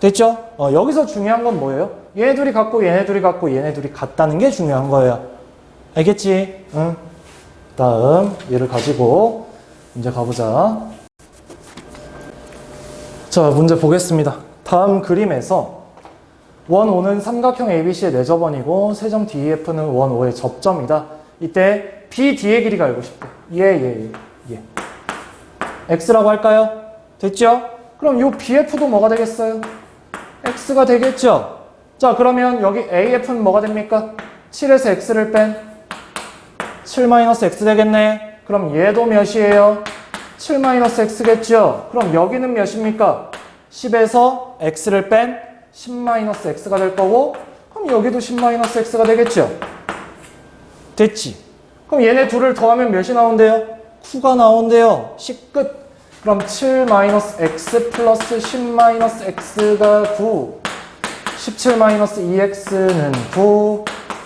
됐죠? 여기서 중요한 건 뭐예요? 얘네 둘이 같고 얘네 둘이 같고 얘네 둘이 같다는 게 중요한 거예요. 알겠지? 응. 다음 얘를 가지고 이제 가보자. 자, 문제 보겠습니다. 다음 그림에서 원 O는 삼각형 ABC의 내저번이고 세점 DEF는 원 O의 접점이다. 이때 BD의 길이가 알고 싶대. 예. X라고 할까요? 됐죠? 그럼 요 BF도 뭐가 되겠어요? X가 되겠죠? 자, 그러면 여기 AF는 뭐가 됩니까? 7에서 X를 뺀 7-X 되겠네. 그럼 얘도 몇이에요? 7-X겠죠? 그럼 여기는 몇입니까? 10에서 X를 뺀 10-X가 될 거고, 그럼 여기도 10-X가 되겠죠? 됐지? 그럼 얘네 둘을 더하면 몇이 나온대요? 9가 나온대요. 10 끝. 그럼 7-X 플러스 10-X가 9. 17-2X는 9.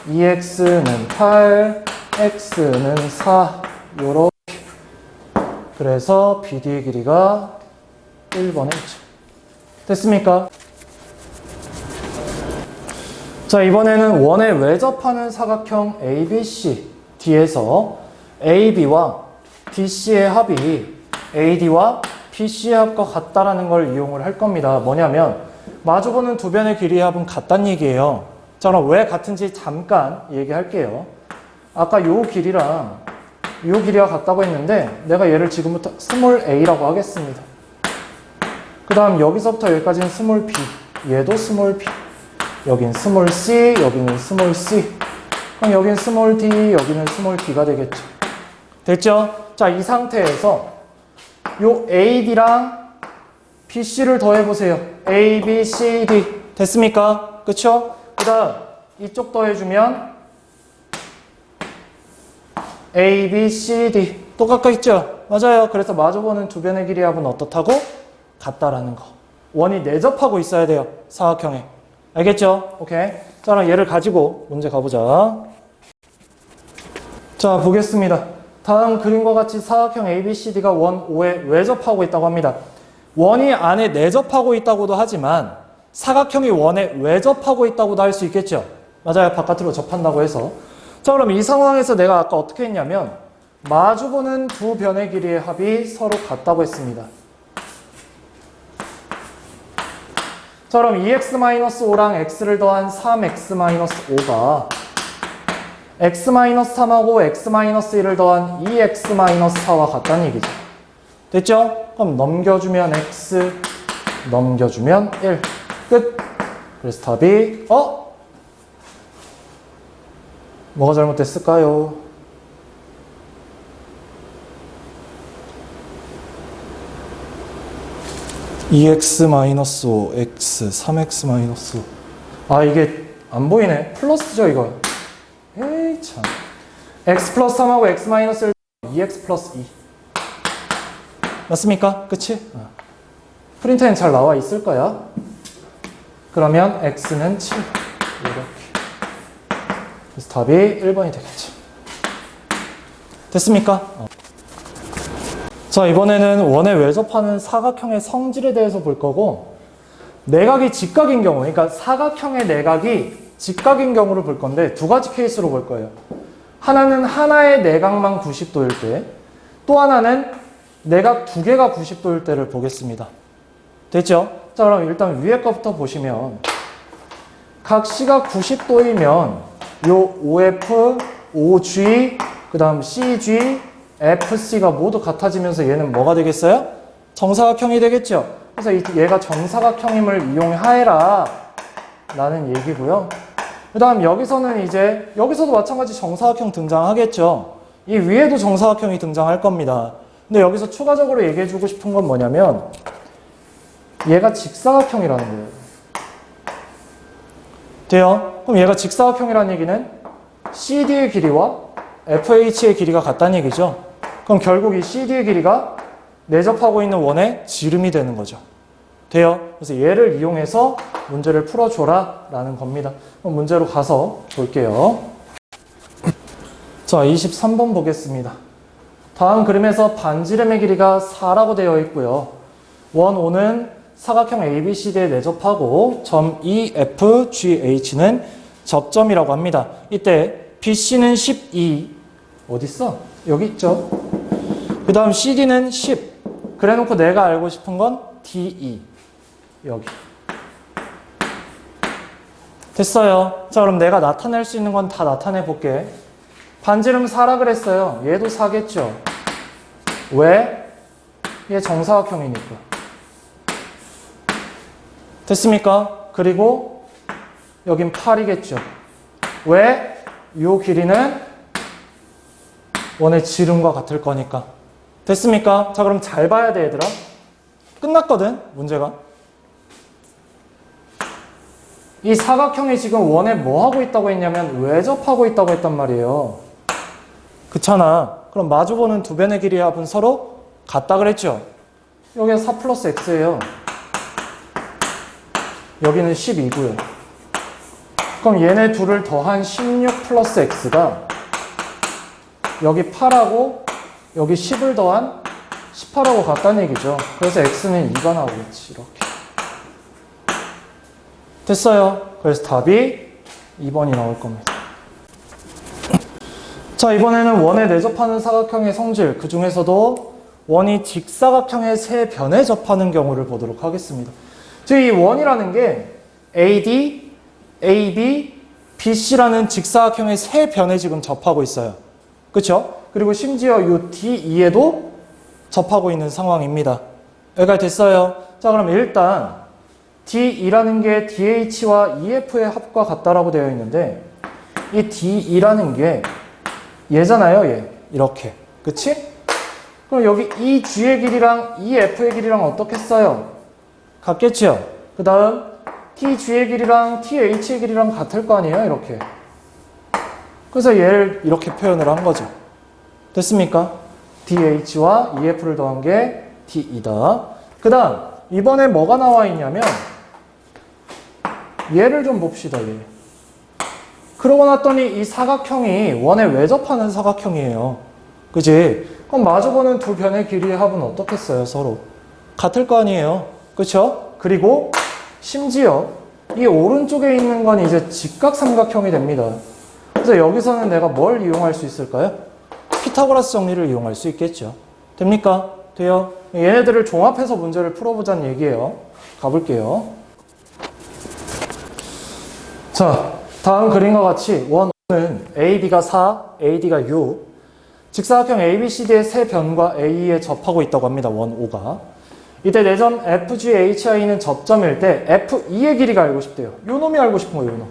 2X는 8. X는 4. 요렇게. 그래서 BD의 길이가 1번에 있죠. 됐습니까? 자, 이번에는 원에 외접하는 사각형 ABC, D에서 AB와 DC의 합이 AD와 BC의 합과 같다라는 걸 이용을 할 겁니다. 뭐냐면 마주보는 두 변의 길이의 합은 같다는 얘기예요. 자, 그럼 왜 같은지 잠깐 얘기할게요. 아까 요 길이랑 요 길이가 같다고 했는데 내가 얘를 지금부터 스몰 a라고 하겠습니다. 그 다음 여기서부터 여기까지는 스몰 b, 얘도 스몰 b, 여긴 스몰 c, 여기는 스몰 c, 그럼 여긴 스몰 d, 여기는 스몰 d가 되겠죠. 됐죠? 자, 이 상태에서 요 AD랑 BC를 더해보세요. A, B, C, D. 됐습니까? 그쵸? 그 다음 이쪽 더해주면 A, B, C, D. 똑같겠죠? 맞아요. 그래서 마주보는 두 변의 길이의 합은 어떻다고? 같다라는 거. 원이 내접하고 있어야 돼요. 사각형에. 알겠죠? 오케이. 자, 그럼 얘를 가지고 문제 가보자. 자, 보겠습니다. 다음 그림과 같이 사각형 ABCD가 원 O에 외접하고 있다고 합니다. 원이 안에 내접하고 있다고도 하지만 사각형이 원에 외접하고 있다고도 할 수 있겠죠? 맞아요. 바깥으로 접한다고 해서. 자, 그럼 이 상황에서 내가 아까 어떻게 했냐면 마주보는 두 변의 길이의 합이 서로 같다고 했습니다. 자, 그럼 2x-5랑 x를 더한 3x-5가 x-3하고 x-1을 더한 2x-4와 같다는 얘기죠. 됐죠? 그럼 넘겨주면 x, 넘겨주면 1. 끝. 그래서 답이 뭐가 잘못됐을까요? (2x-5) x 3x-5. 아, 이게 안 보이네. 플러스죠, 이거. 에이, 참. x 플러스 3하고 x-1을 2x 플러스 2. 맞습니까? 그치? 프린터엔 잘 나와 있을 거야. 그러면 x는 7. 이렇게. 그래서 답이 1번이 되겠죠. 됐습니까? 자, 이번에는 원에 외접하는 사각형의 성질에 대해서 볼 거고, 내각이 직각인 경우, 그러니까 사각형의 내각이 직각인 경우를 볼 건데 두 가지 케이스로 볼 거예요. 하나는 하나의 내각만 90도일 때, 또 하나는 내각 두 개가 90도일 때를 보겠습니다. 됐죠? 자, 그럼 일단 위에 거부터 보시면 각 C가 90도이면 요 OF, OG, 그 다음 CG, FC가 모두 같아지면서 얘는 뭐가 되겠어요? 정사각형이 되겠죠? 그래서 얘가 정사각형임을 이용하여라 라는 얘기고요. 그 다음 여기서는 이제 여기서도 마찬가지 정사각형 등장하겠죠. 이 위에도 정사각형이 등장할 겁니다. 근데 여기서 추가적으로 얘기해 주고 싶은 건 뭐냐면 얘가 직사각형이라는 거예요. 돼요? 그럼 얘가 직사각형이라는 얘기는 CD의 길이와 FH의 길이가 같다는 얘기죠. 그럼 결국 이 CD의 길이가 내접하고 있는 원의 지름이 되는 거죠. 돼요? 그래서 얘를 이용해서 문제를 풀어줘라 라는 겁니다. 그럼 문제로 가서 볼게요. 자, 23번 보겠습니다. 다음 그림에서 반지름의 길이가 4라고 되어 있고요. 원 O는 사각형 ABCD에 내접하고 점 EFGH는 접점이라고 합니다. 이때 BC는 12, 어딨어? 여기 있죠. 그 다음 CD는 10. 그래 놓고 내가 알고 싶은 건 DE. 여기. 됐어요. 자, 그럼 내가 나타낼 수 있는 건 다 나타내 볼게. 반지름 4라 그랬어요. 얘도 4겠죠. 왜? 얘 정사각형이니까. 됐습니까? 그리고 여긴 8이겠죠. 왜? 요 길이는 원의 지름과 같을 거니까. 됐습니까? 자, 그럼 잘 봐야 돼, 얘들아. 끝났거든, 문제가. 이 사각형이 지금 원에 뭐 하고 있다고 했냐면 외접하고 있다고 했단 말이에요. 그렇잖아. 그럼 마주보는 두 변의 길이의 합은 서로 같다 그랬죠? 여기가 4 플러스 x예요. 여기는 12고요. 그럼 얘네 둘을 더한 16 플러스 x가 여기 8하고 여기 10을 더한 18하고 같다는 얘기죠. 그래서 x는 2가 나오겠지. 이렇게. 됐어요. 그래서 답이 2번이 나올 겁니다. 자, 이번에는 원에 내접하는 사각형의 성질, 그 중에서도 원이 직사각형의 세 변에 접하는 경우를 보도록 하겠습니다. 즉, 이 원이라는 게 AD, AB, BC라는 직사각형의 세 변에 지금 접하고 있어요. 그렇죠? 그리고 심지어 이 DE에도 접하고 있는 상황입니다. 여기까지 됐어요. 자, 그럼 일단 DE라는 게 DH와 EF의 합과 같다라고 되어 있는데 이 DE라는 게 얘잖아요, 얘. 이렇게. 그치? 그럼 여기 EG의 길이랑 EF의 길이랑 어떻게 써요? 같겠죠? 그 다음 TG의 길이랑 TH의 길이랑 같을 거 아니에요? 이렇게. 그래서 얘를 이렇게 표현을 한 거죠. 됐습니까? DH와 EF를 더한 게 DE다. 그 다음 이번에 뭐가 나와 있냐면 얘를 좀 봅시다. 얘. 그러고 났더니 이 사각형이 원에 외접하는 사각형이에요. 그지? 그럼 마주보는 두 변의 길이의 합은 어떻겠어요? 서로 같을 거 아니에요. 그쵸? 그리고 심지어 이 오른쪽에 있는 건 이제 직각삼각형이 됩니다. 그래서 여기서는 내가 뭘 이용할 수 있을까요? 피타고라스 정리를 이용할 수 있겠죠. 됩니까? 돼요? 얘네들을 종합해서 문제를 풀어보자는 얘기예요. 가볼게요. 자, 다음 그림과 같이 원은 AB가 4, AD가 6, 직사각형 ABCD의 세 변과 A에 접하고 있다고 합니다. 원 O가. 이때 내점 FGHI는 접점일 때 FE의 길이가 알고 싶대요. 요 놈이 알고 싶은 거예요. 요 놈.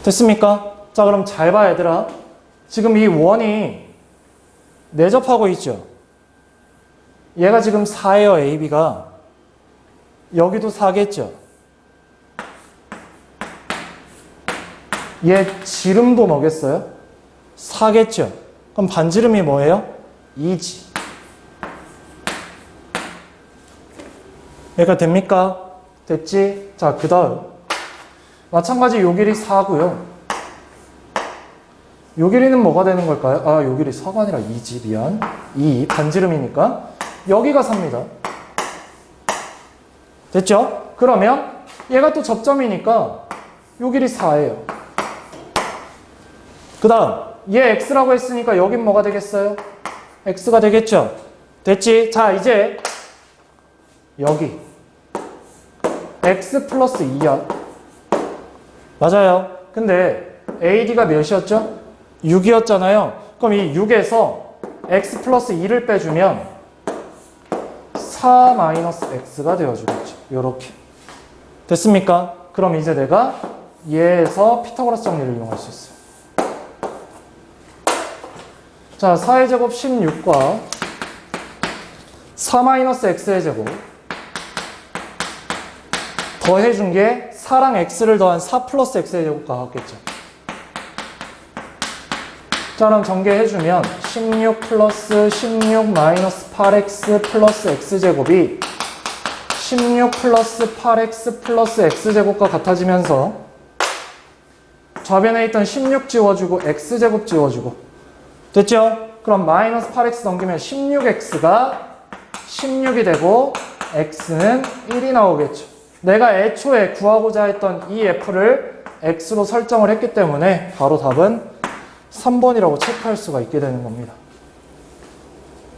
됐습니까? 자, 그럼 잘 봐, 얘들아. 지금 이 원이 내접하고 있죠. 얘가 지금 4예요, AB가. 여기도 4겠죠. 얘 지름도 뭐겠어요? 4겠죠. 그럼 반지름이 뭐예요? 2지. 얘가 됩니까? 됐지? 자, 그 다음 마찬가지 요 길이 4고요. 요 길이는 뭐가 되는 걸까요? 아, 요 길이 4가 아니라 2지. 미안. 2 반지름이니까 여기가 4입니다. 됐죠? 그러면 얘가 또 접점이니까 요 길이 4예요. 그 다음 얘 x라고 했으니까 여긴 뭐가 되겠어요? x가 되겠죠? 됐지? 자, 이제 여기 x 플러스 2야. 맞아요. 근데 AD가 몇이었죠? 6이었잖아요. 그럼 이 6에서 x 플러스 2를 빼주면 4 마이너스 x가 되어주겠죠. 요렇게. 됐습니까? 그럼 이제 내가 얘에서 피타고라스 정리를 이용할 수 있어요. 자, 4의 제곱 16과 4 마이너스 x의 제곱 더해준 게 4랑 x를 더한 4 플러스 x의 제곱과 같겠죠. 자, 그럼 전개해주면 16 플러스 16 마이너스 8x 플러스 x제곱이 16 플러스 8x 플러스 x제곱과 같아지면서 좌변에 있던 16 지워주고 x제곱 지워주고 됐죠? 그럼 마이너스 8x 넘기면 16x가 16이 되고 x는 1이 나오겠죠. 내가 애초에 구하고자 했던 이 f를 x로 설정을 했기 때문에 바로 답은 3번이라고 체크할 수가 있게 되는 겁니다.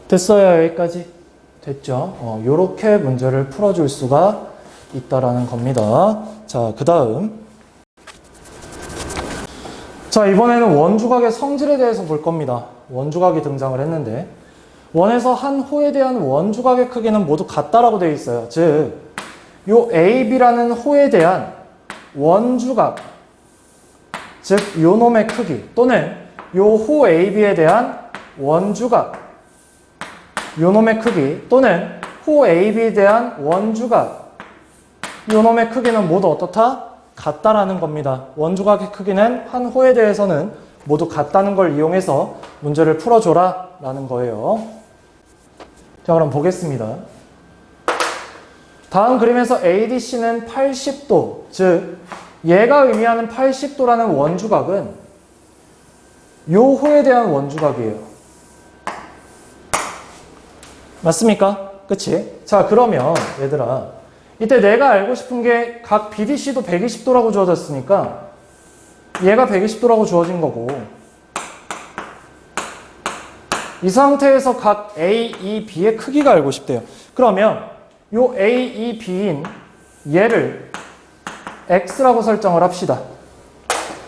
됐어요? 여기까지? 됐죠? 요렇게 문제를 풀어줄 수가 있다라는 겁니다. 자, 그 다음. 자, 이번에는 원주각의 성질에 대해서 볼 겁니다. 원주각이 등장을 했는데 원에서 한 호에 대한 원주각의 크기는 모두 같다라고 되어 있어요. 즉, 요 AB라는 호에 대한 원주각, 즉 요 놈의 크기 또는 요 호 AB에 대한 원주각, 요 놈의 크기 또는 호 AB에 대한 원주각, 요 놈의 크기는 모두 어떻다? 같다라는 겁니다. 원주각의 크기는 한 호에 대해서는 모두 같다는 걸 이용해서 문제를 풀어줘라 라는 거예요. 자, 그럼 보겠습니다. 다음 그림에서 ADC는 80도, 즉 얘가 의미하는 80도라는 원주각은 요 호에 대한 원주각이에요. 맞습니까? 그치? 자, 그러면 얘들아, 이때 내가 알고 싶은 게 각 BDC도 120도라고 주어졌으니까 얘가 120도라고 주어진 거고 이 상태에서 각 A, E, B의 크기가 알고 싶대요. 그러면 요 A, E, B인 얘를 X라고 설정을 합시다.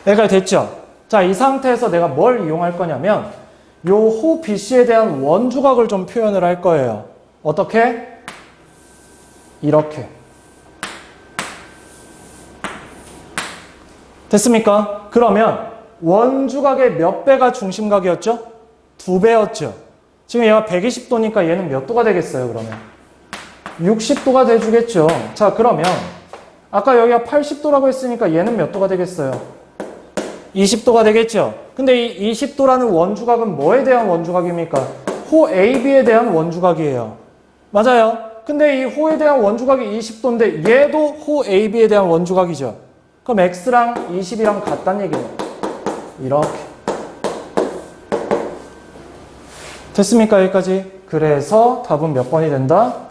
얘가 됐죠? 자, 이 상태에서 내가 뭘 이용할 거냐면 요 호 BC에 대한 원주각을 좀 표현을 할 거예요. 어떻게? 이렇게. 됐습니까? 그러면 원주각의 몇 배가 중심각이었죠? 2배였죠. 지금 얘가 120도니까 얘는 몇 도가 되겠어요, 그러면? 60도가 돼주겠죠. 자, 그러면 아까 여기가 80도라고 했으니까 얘는 몇 도가 되겠어요? 20도가 되겠죠. 근데 이 20도라는 원주각은 뭐에 대한 원주각입니까? 호 AB에 대한 원주각이에요. 맞아요. 근데 이 호에 대한 원주각이 20도인데 얘도 호 AB에 대한 원주각이죠. 그럼 X랑 20이랑 같다는 얘기예요. 이렇게. 됐습니까? 여기까지? 그래서 답은 몇 번이 된다?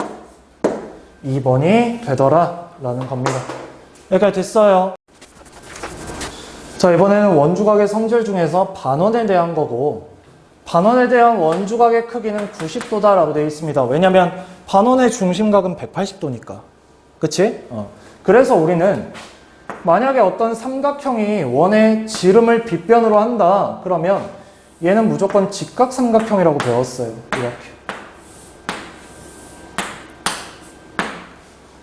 2번이 되더라 라는 겁니다. 여기까지 됐어요. 자, 이번에는 원주각의 성질 중에서 반원에 대한 거고 반원에 대한 원주각의 크기는 90도다 라고 되어 있습니다. 왜냐면 반원의 중심각은 180도니까. 그치? 그래서 우리는 만약에 어떤 삼각형이 원의 지름을 빗변으로 한다 그러면 얘는 무조건 직각삼각형이라고 배웠어요. 이렇게.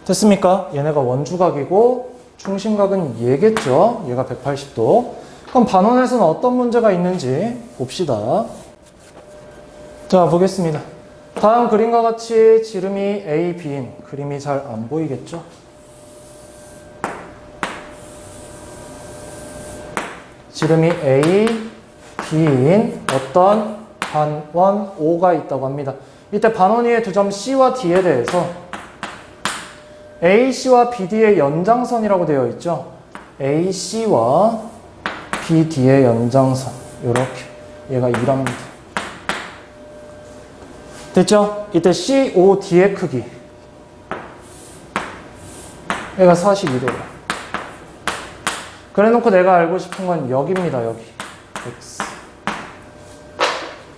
됐습니까? 얘네가 원주각이고 중심각은 얘겠죠. 얘가 180도. 그럼 반원에서는 어떤 문제가 있는지 봅시다. 자, 보겠습니다. 다음 그림과 같이 지름이 A, B인 그림이 잘 안 보이겠죠? 지름이 A, B인 어떤 반원 O가 있다고 합니다. 이때 반원 위의 두 점 C와 D에 대해서 AC와 BD의 연장선이라고 되어 있죠. AC와 BD의 연장선 요렇게 얘가 2라면 돼. 됐죠? 이때 COD의 크기 얘가 42도야. 그래놓고 내가 알고 싶은 건 여기입니다. 여기 X.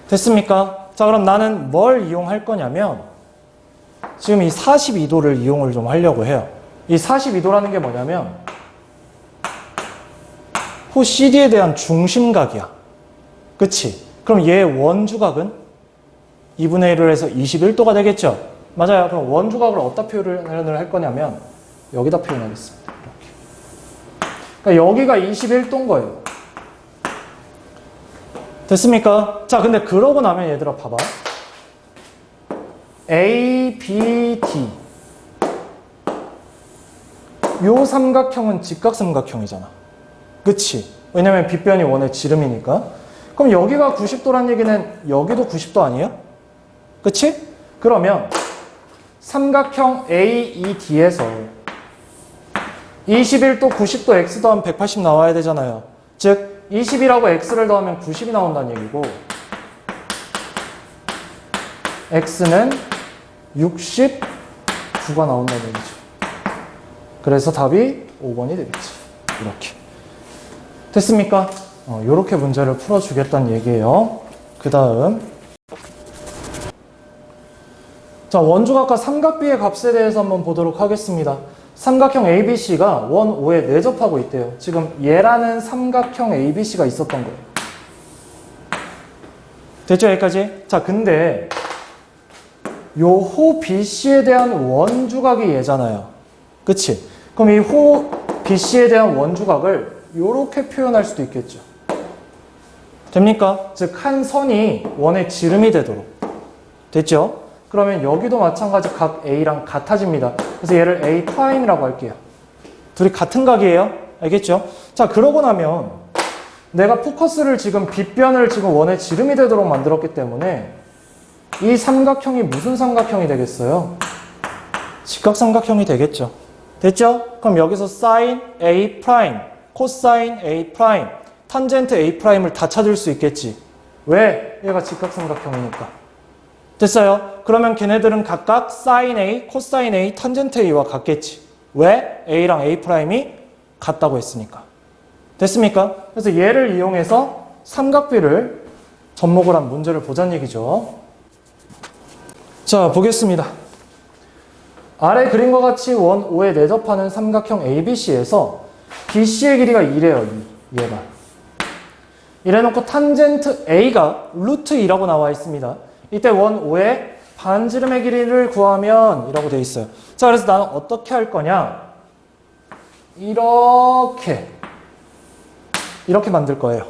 됐습니까? 자, 그럼 나는 뭘 이용할 거냐면 지금 이 42도를 이용을 좀 하려고 해요. 이 42도라는 게 뭐냐면 호 CD에 대한 중심각이야. 그치? 그럼 얘 원주각은 2분의 1을 해서 21도가 되겠죠? 맞아요. 그럼 원주각을 어디다 표현을 할 거냐면 여기다 표현하겠습니다. 이렇게. 그러니까 여기가 21도인 거예요. 됐습니까? 자, 근데 그러고 나면 얘들아 봐봐. A, B, D 요 삼각형은 직각삼각형이잖아. 그치? 왜냐면 빗변이 원의 지름이니까. 그럼 여기가 90도란 얘기는 여기도 90도 아니에요? 그치? 그러면 삼각형 AED에서 21도, 90도, X 더하면 180 나와야 되잖아요. 즉 20이라고 X를 더하면 90이 나온다는 얘기고 X는 69가 나온다는 얘기죠. 그래서 답이 5번이 되겠지. 이렇게. 됐습니까? 이렇게 문제를 풀어주겠다는 얘기예요. 그 다음 자, 원주각과 삼각비의 값에 대해서 한번 보도록 하겠습니다. 삼각형 ABC가 원 O에 내접하고 있대요. 지금 얘라는 삼각형 ABC가 있었던 거예요. 됐죠? 여기까지? 자, 근데 요 호 BC에 대한 원주각이 얘잖아요. 그치? 그럼 이 호 BC에 대한 원주각을 이렇게 표현할 수도 있겠죠. 됩니까? 즉, 한 선이 원의 지름이 되도록. 됐죠? 그러면 여기도 마찬가지 각 A랑 같아집니다. 그래서 얘를 A'이라고 할게요. 둘이 같은 각이에요. 알겠죠? 자, 그러고 나면 내가 포커스를 지금 빗변을 지금 원의 지름이 되도록 만들었기 때문에 이 삼각형이 무슨 삼각형이 되겠어요? 직각삼각형이 되겠죠. 됐죠? 그럼 여기서 sin A', 코사인 A', 탄젠트 A'을 다 찾을 수 있겠지. 왜? 얘가 직각삼각형이니까. 됐어요? 그러면 걔네들은 각각 sin A, 코사인 A, 탄젠트 A와 같겠지. 왜? A랑 A'이 같다고 했으니까. 됐습니까? 그래서 얘를 이용해서 삼각비를 접목을 한 문제를 보자는 얘기죠. 자, 보겠습니다. 아래 그림과 같이 원 O에 내접하는 삼각형 ABC에서 BC의 길이가 2래요. 얘가. 이래놓고 탄젠트 A가 루트 2라고 나와 있습니다. 이때 원 O의 반지름의 길이를 구하면 이라고 되어 있어요. 자, 그래서 나는 어떻게 할 거냐? 이렇게 만들 거예요.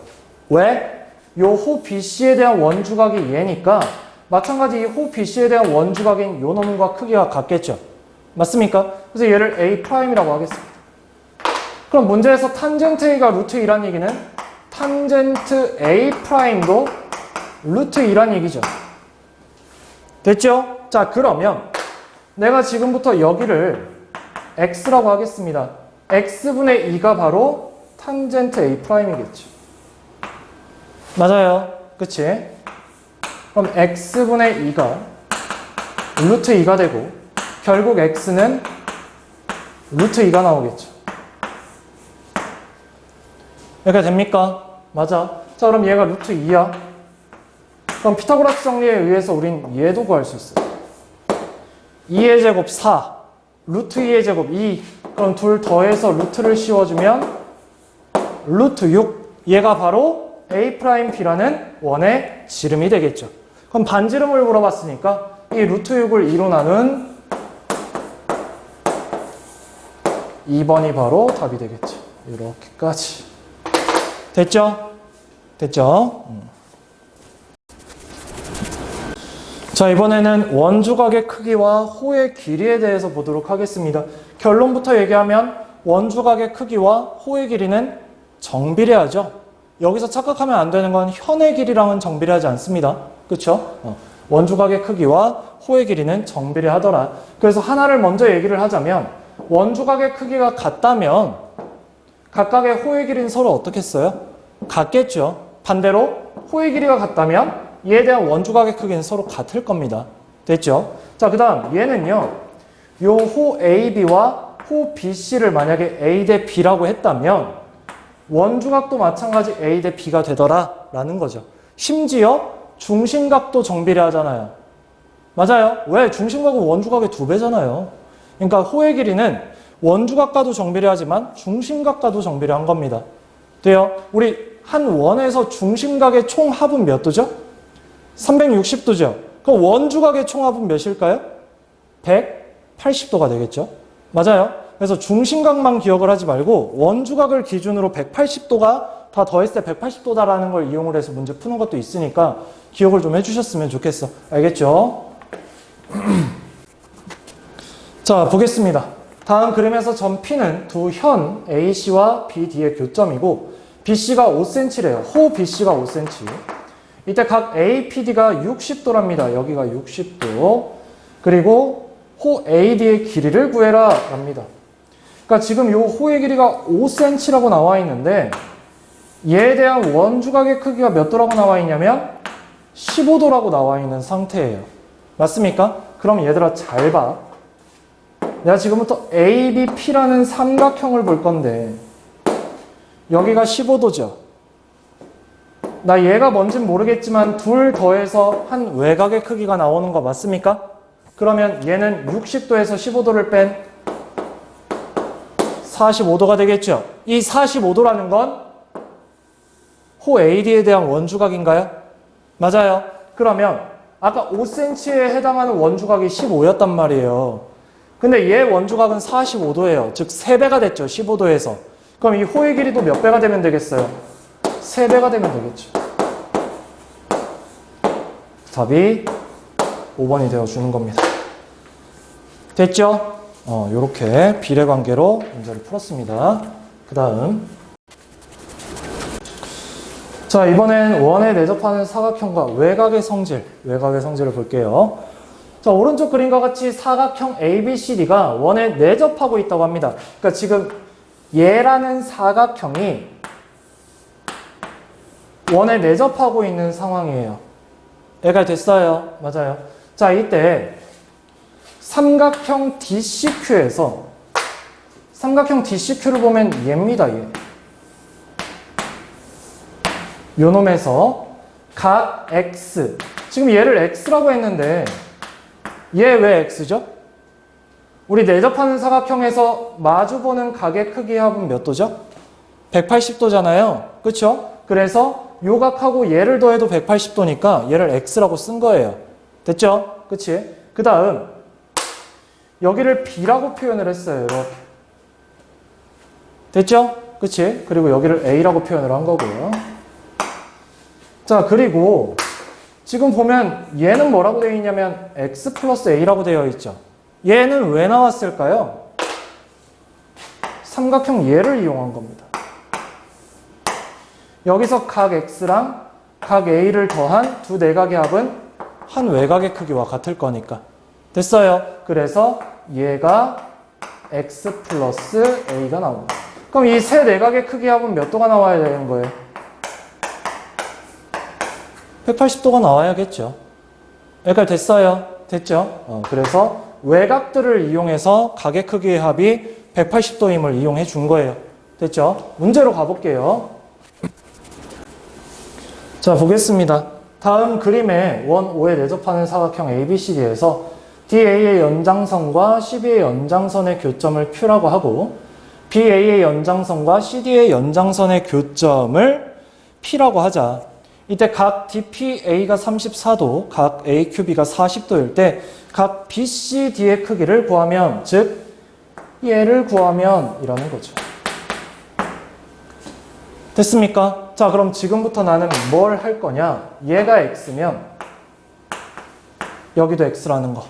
왜? 요 호 BC에 대한 원주각이 얘니까 마찬가지 이 호 BC에 대한 원주각인 요 놈과 크기가 같겠죠. 맞습니까? 그래서 얘를 A'이라고 하겠습니다. 그럼 문제에서 탄젠트 A가 루트 2란 얘기는 탄젠트 A'도 루트 2란 얘기죠. 됐죠? 자, 그러면 내가 지금부터 여기를 X라고 하겠습니다. X분의 2가 바로 탄젠트 A'이겠죠. 맞아요. 그치? 그럼 X분의 2가 루트 2가 되고 결국 X는 루트 2가 나오겠죠. 이렇게 됩니까? 맞아. 자, 그럼 얘가 루트 2야. 그럼 피타고라스 정리에 의해서 우린 얘도 구할 수 있어요. 2의 제곱 4, 루트 2의 제곱 2. 그럼 둘 더해서 루트를 씌워주면 루트 6. 얘가 바로 A'B라는 원의 지름이 되겠죠. 그럼 반지름을 물어봤으니까 이 루트 6을 2로 나눈 2번이 바로 답이 되겠죠. 이렇게까지. 됐죠? 됐죠? 자, 이번에는 원주각의 크기와 호의 길이에 대해서 보도록 하겠습니다. 결론부터 얘기하면 원주각의 크기와 호의 길이는 정비례하죠. 여기서 착각하면 안 되는 건 현의 길이랑은 정비례하지 않습니다. 그렇죠? 원주각의 크기와 호의 길이는 정비례하더라. 그래서 하나를 먼저 얘기를 하자면 원주각의 크기가 같다면 각각의 호의 길이는 서로 어떻게 써요? 같겠죠. 반대로 호의 길이가 같다면 얘에 대한 원주각의 크기는 서로 같을 겁니다. 됐죠? 자, 그 다음 얘는요. 요 호 AB와 호 BC를 만약에 A 대 B라고 했다면 원주각도 마찬가지 A 대 B가 되더라 라는 거죠. 심지어 중심각도 정비례하잖아요. 맞아요. 왜? 중심각은 원주각의 2배잖아요. 그러니까 호의 길이는 원주각과도 정비례하지만 중심각과도 정비례한 겁니다. 돼요? 우리 한 원에서 중심각의 총합은 몇 도죠? 360도죠. 그럼 원주각의 총합은 몇일까요? 180도가 되겠죠. 맞아요. 그래서 중심각만 기억을 하지 말고 원주각을 기준으로 180도가 다 더했을 때 180도다라는 걸 이용을 해서 문제 푸는 것도 있으니까 기억을 좀 해주셨으면 좋겠어. 알겠죠? 자, 보겠습니다. 다음 그림에서 점 P는 두 현 AC와 BD의 교점이고 BC가 5cm래요. 호 BC가 5cm. 이때 각 APD가 60도랍니다. 여기가 60도. 그리고 호 AD의 길이를 구해라 랍니다. 그러니까 지금 이 호의 길이가 5cm라고 나와 있는데 얘에 대한 원주각의 크기가 몇 도라고 나와 있냐면 15도라고 나와 있는 상태예요. 맞습니까? 그럼 얘들아 잘 봐. 내가 지금부터 ABP라는 삼각형을 볼 건데 여기가 15도죠. 나 얘가 뭔진 모르겠지만 둘 더해서 한 외곽의 크기가 나오는 거 맞습니까? 그러면 얘는 60도에서 15도를 뺀 45도가 되겠죠. 이 45도라는 건 호 AD에 대한 원주각인가요? 맞아요. 그러면 아까 5cm에 해당하는 원주각이 15였단 말이에요. 근데 얘 원주각은 45도예요. 즉 3배가 됐죠. 15도에서. 그럼 이 호의 길이도 몇 배가 되면 되겠어요? 3배가 되면 되겠죠. 답이 5번이 되어주는 겁니다. 됐죠? 요렇게 비례관계로 문제를 풀었습니다. 그 다음 자, 이번엔 원에 내접하는 사각형과 외곽의 성질을 볼게요. 자, 오른쪽 그림과 같이 사각형 ABCD가 원에 내접하고 있다고 합니다. 그러니까 지금 얘라는 사각형이 원에 내접하고 있는 상황이에요. 얘가 됐어요. 맞아요. 자, 이때 삼각형 DCQ에서 삼각형 DCQ를 보면 얘입니다. 얘. 요 놈에서 각 X 지금 얘를 X라고 했는데 얘 왜 X죠? 우리 내접하는 사각형에서 마주보는 각의 크기의 합은 몇 도죠? 180도잖아요. 그쵸? 그래서 요 각하고 얘를 더해도 180도니까 얘를 X라고 쓴 거예요. 됐죠? 그치? 그 다음 여기를 B라고 표현을 했어요. 이렇게. 됐죠? 그치? 그리고 여기를 A라고 표현을 한 거고요. 자, 그리고 지금 보면 얘는 뭐라고 되어 있냐면 X 플러스 A라고 되어 있죠. 얘는 왜 나왔을까요? 삼각형 얘를 이용한 겁니다. 여기서 각 X랑 각 A를 더한 두 내각의 합은 한 외곽의 크기와 같을 거니까. 됐어요. 그래서 얘가 X 플러스 A가 나옵니다. 그럼 이 세 내각의 크기 합은 몇 도가 나와야 되는 거예요? 180도가 나와야겠죠. 여기까지 됐어요. 됐죠? 그래서 외곽들을 이용해서 각의 크기의 합이 180도임을 이용해 준 거예요. 됐죠? 문제로 가볼게요. 자, 보겠습니다. 다음 그림에 원 5에 내접하는 사각형 ABCD에서 DA의 연장선과 CB의 연장선의 교점을 Q라고 하고 BA의 연장선과 CD의 연장선의 교점을 P라고 하자. 이때 각 DPA가 34도, 각 AQB가 40도일 때 각 BCD의 크기를 구하면, 즉 얘를 구하면 이라는 거죠. 됐습니까? 자, 그럼 지금부터 나는 뭘 할 거냐? 얘가 X면 여기도 X라는 거.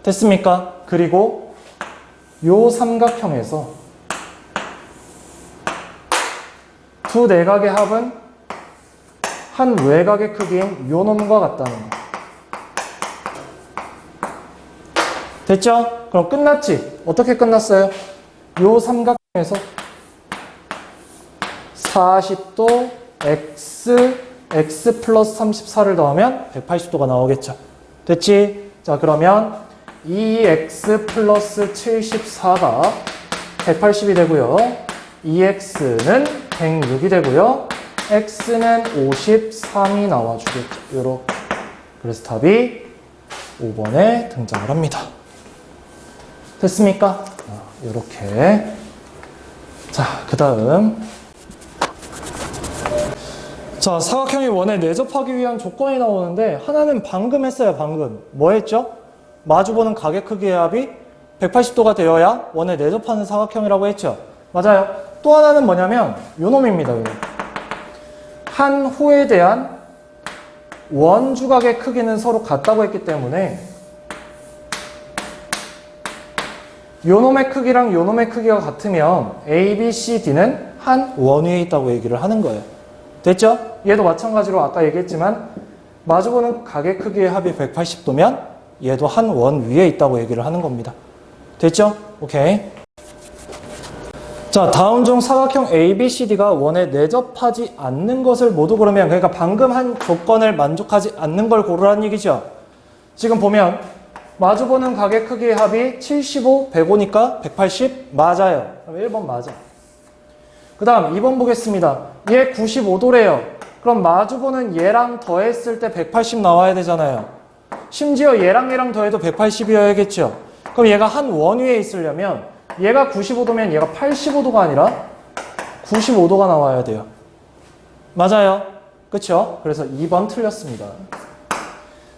됐습니까? 그리고 요 삼각형에서 두 내각의 합은 한 외곽의 크기인 요 놈과 같다는 거. 됐죠? 그럼 끝났지? 어떻게 끝났어요? 요 삼각형에서 40도 x 플러스 34를 더하면 180도가 나오겠죠. 됐지? 자, 그러면 2x 플러스 74가 180이 되고요. 2x는 106이 되고요. x는 53이 나와주겠죠. 요렇게. 그래서 답이 5번에 등장을 합니다. 됐습니까? 요렇게. 자, 그 다음. 자, 사각형이 원에 내접하기 위한 조건이 나오는데, 하나는 방금 했어요, 방금. 뭐 했죠? 마주보는 가게 크기의 합이 180도가 되어야 원에 내접하는 사각형이라고 했죠. 맞아요. 또 하나는 뭐냐면, 요 놈입니다, 요 놈. 한 호에 대한 원 주각의 크기는 서로 같다고 했기 때문에, 요 놈의 크기랑 요 놈의 크기가 같으면 A, B, C, D는 한 원 위에 있다고 얘기를 하는 거예요. 됐죠? 얘도 마찬가지로 아까 얘기했지만 마주보는 가게 크기의 합이 180도면 얘도 한 원 위에 있다고 얘기를 하는 겁니다. 됐죠? 오케이. 자, 다음 중 사각형 ABCD가 원에 내접하지 않는 것을 모두 고르면, 그러니까 방금 한 조건을 만족하지 않는 걸 고르라는 얘기죠. 지금 보면 마주보는 가게 크기의 합이 75, 105니까 180 맞아요. 1번 맞아. 그 다음 2번 보겠습니다. 얘 95도래요. 그럼 마주보는 얘랑 더했을 때 180 나와야 되잖아요. 심지어 얘랑 더해도 180이어야겠죠. 그럼 얘가 한 원 위에 있으려면 얘가 95도면 얘가 85도가 아니라 95도가 나와야 돼요. 맞아요. 그쵸? 그래서 2번 틀렸습니다.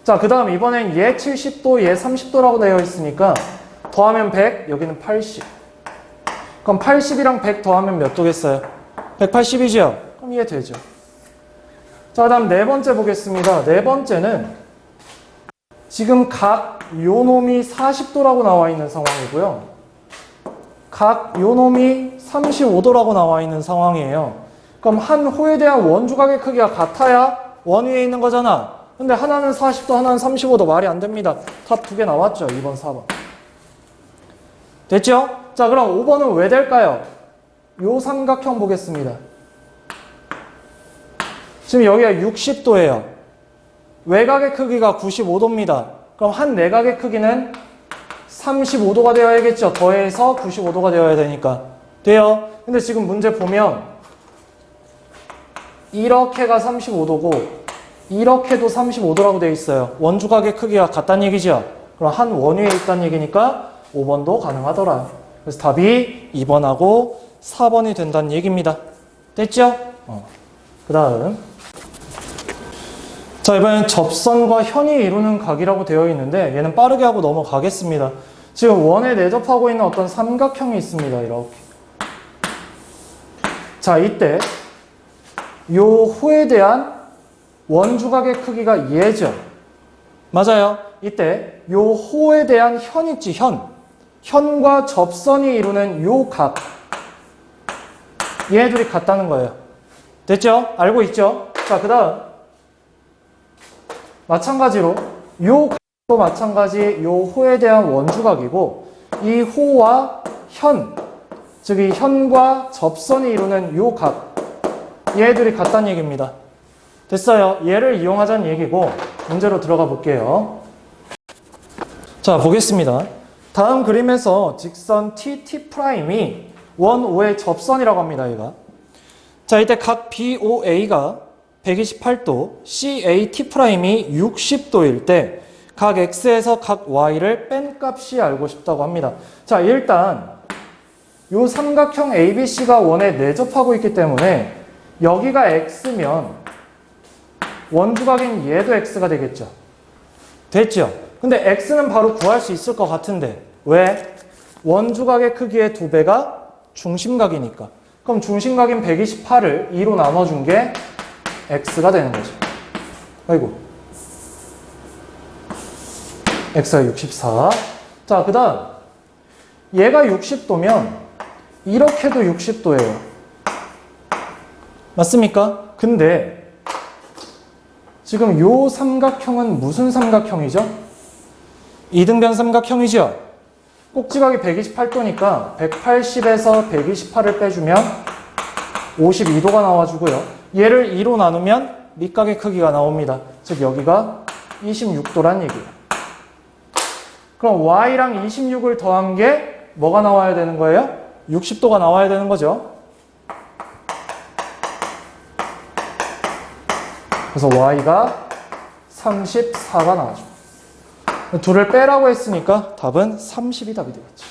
자, 그 다음 이번엔 얘 70도, 얘 30도라고 되어 있으니까 더하면 100, 여기는 80. 그럼 80이랑 100 더하면 몇 도겠어요? 180이죠? 그럼 이해 되죠? 자, 그 다음 네 번째 보겠습니다. 네 번째는 지금 각 요 놈이 40도라고 나와 있는 상황이고요. 각 요 놈이 35도라고 나와 있는 상황이에요. 그럼 한 호에 대한 원주각의 크기가 같아야 원 위에 있는 거잖아. 근데 하나는 40도, 하나는 35도. 말이 안 됩니다. 답 두 개 나왔죠? 2번, 4번. 됐죠? 자, 그럼 5번은 왜 될까요? 요 삼각형 보겠습니다. 지금 여기가 60도예요. 외곽의 크기가 95도입니다. 그럼 한 내각의 크기는 35도가 되어야겠죠? 더해서 95도가 되어야 되니까. 돼요? 근데 지금 문제 보면 이렇게가 35도고 이렇게도 35도라고 되어 있어요. 원주각의 크기가 같다는 얘기죠. 그럼 한 원 위에 있다는 얘기니까 5번도 가능하더라. 그래서 답이 2번하고 4번이 된다는 얘기입니다. 됐죠? 그 다음. 자, 이번엔 접선과 현이 이루는 각이라고 되어 있는데 얘는 빠르게 하고 넘어가겠습니다. 지금 원에 내접하고 있는 어떤 삼각형이 있습니다. 이렇게. 자, 이때 요 호에 대한 원주각의 크기가 얘죠. 맞아요. 이때 요 호에 대한 현 있지, 현. 현과 접선이 이루는 요 각. 얘네들이 같다는 거예요. 됐죠? 알고 있죠? 자, 그 다음. 마찬가지로 요 각도 마찬가지 요 호에 대한 원주각이고 이 호와 현, 즉 이 현과 접선이 이루는 요 각. 얘네들이 같다는 얘기입니다. 됐어요. 얘를 이용하자는 얘기고 문제로 들어가 볼게요. 자, 보겠습니다. 다음 그림에서 직선 TT'이 원 O의 접선이라고 합니다. 얘가. 자, 이때 각 BOA가 128도, CAT'이 60도일 때 각 X에서 각 Y를 뺀 값이 알고 싶다고 합니다. 자, 일단 요 삼각형 ABC가 원에 내접하고 있기 때문에 여기가 X면 원주각인 얘도 X가 되겠죠. 됐죠? 근데 X는 바로 구할 수 있을 것 같은데 왜? 원주각의 크기의 2배가 중심각이니까. 그럼 중심각인 128을 2로 나눠준 게 X가 되는 거죠. 아이고. X가 64. 자, 그 다음 얘가 60도면 이렇게도 60도예요. 맞습니까? 근데 지금 요 삼각형은 무슨 삼각형이죠? 이등변 삼각형이죠? 꼭지각이 128도니까 180에서 128을 빼주면 52도가 나와주고요. 얘를 2로 나누면 밑각의 크기가 나옵니다. 즉 여기가 26도란 얘기예요. 그럼 y랑 26을 더한 게 뭐가 나와야 되는 거예요? 60도가 나와야 되는 거죠. 그래서 y가 34가 나와줘. 둘을 빼라고 했으니까 답은 30이 답이 되겠죠.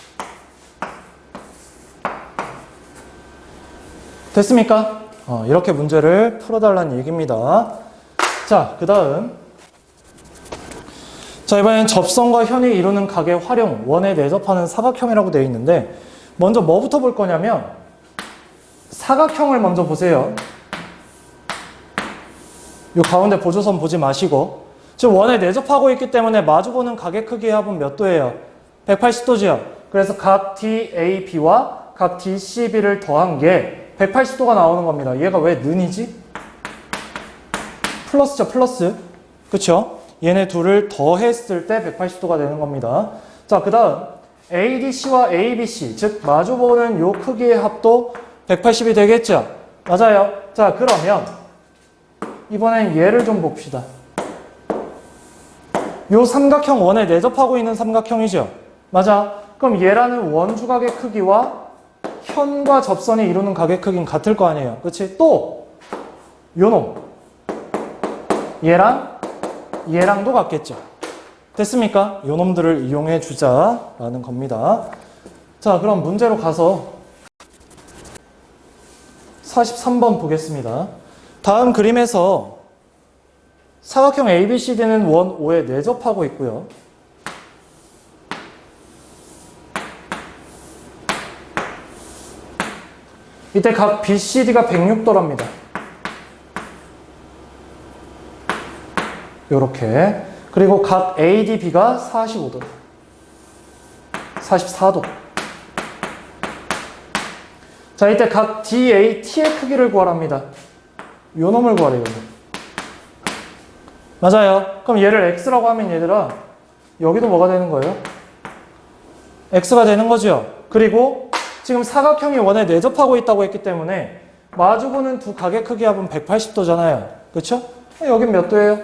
됐습니까? 이렇게 문제를 풀어달라는 얘기입니다. 자, 그 다음. 자, 이번엔 접선과 현이 이루는 각의 활용, 원에 내접하는 사각형이라고 되어 있는데, 먼저 뭐부터 볼 거냐면, 사각형을 먼저 보세요. 이 가운데 보조선 보지 마시고, 지금 원에 내접하고 있기 때문에 마주보는 각의 크기의 합은 몇 도예요? 180도지요. 그래서 각 DAB와 각 DCB를 더한 게 180도가 나오는 겁니다. 얘가 왜 는이지? 플러스죠, 플러스. 그쵸? 얘네 둘을 더했을 때 180도가 되는 겁니다. 자, 그 다음 ADC와 ABC, 즉 마주보는 요 크기의 합도 180이 되겠죠? 맞아요. 자, 그러면 이번엔 얘를 좀 봅시다. 요 삼각형 원에 내접하고 있는 삼각형이죠? 맞아. 그럼 얘라는 원주각의 크기와 현과 접선이 이루는 각의 크기는 같을 거 아니에요. 그렇지? 또 요놈 얘랑도 같겠죠. 됐습니까? 요놈들을 이용해 주자라는 겁니다. 자, 그럼 문제로 가서 43번 보겠습니다. 다음 그림에서 사각형 ABCD는 원 O에 내접하고 있고요. 이때 각 BCD가 106도랍니다. 요렇게. 그리고 각 ADB가 45도. 44도. 자, 이때 각 DAT의 크기를 구하랍니다. 요 놈을 구하래요. 맞아요. 그럼 얘를 X라고 하면 얘들아, 여기도 뭐가 되는 거예요? X가 되는 거죠. 그리고 지금 사각형이 원에 내접하고 있다고 했기 때문에 마주보는 두 각의 크기 합은 180도잖아요. 그렇죠? 여긴 몇 도예요?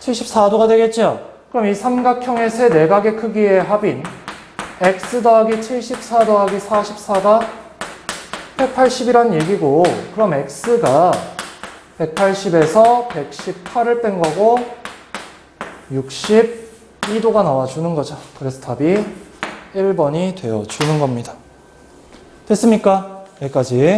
74도가 되겠죠? 그럼 이 삼각형의 세 내각의 크기의 합인 x 더하기 74 더하기 44가 180이란 얘기고, 그럼 x가 180에서 118을 뺀 거고 62도가 나와주는 거죠. 그래서 답이 1번이 되어주는 겁니다. 됐습니까? 여기까지.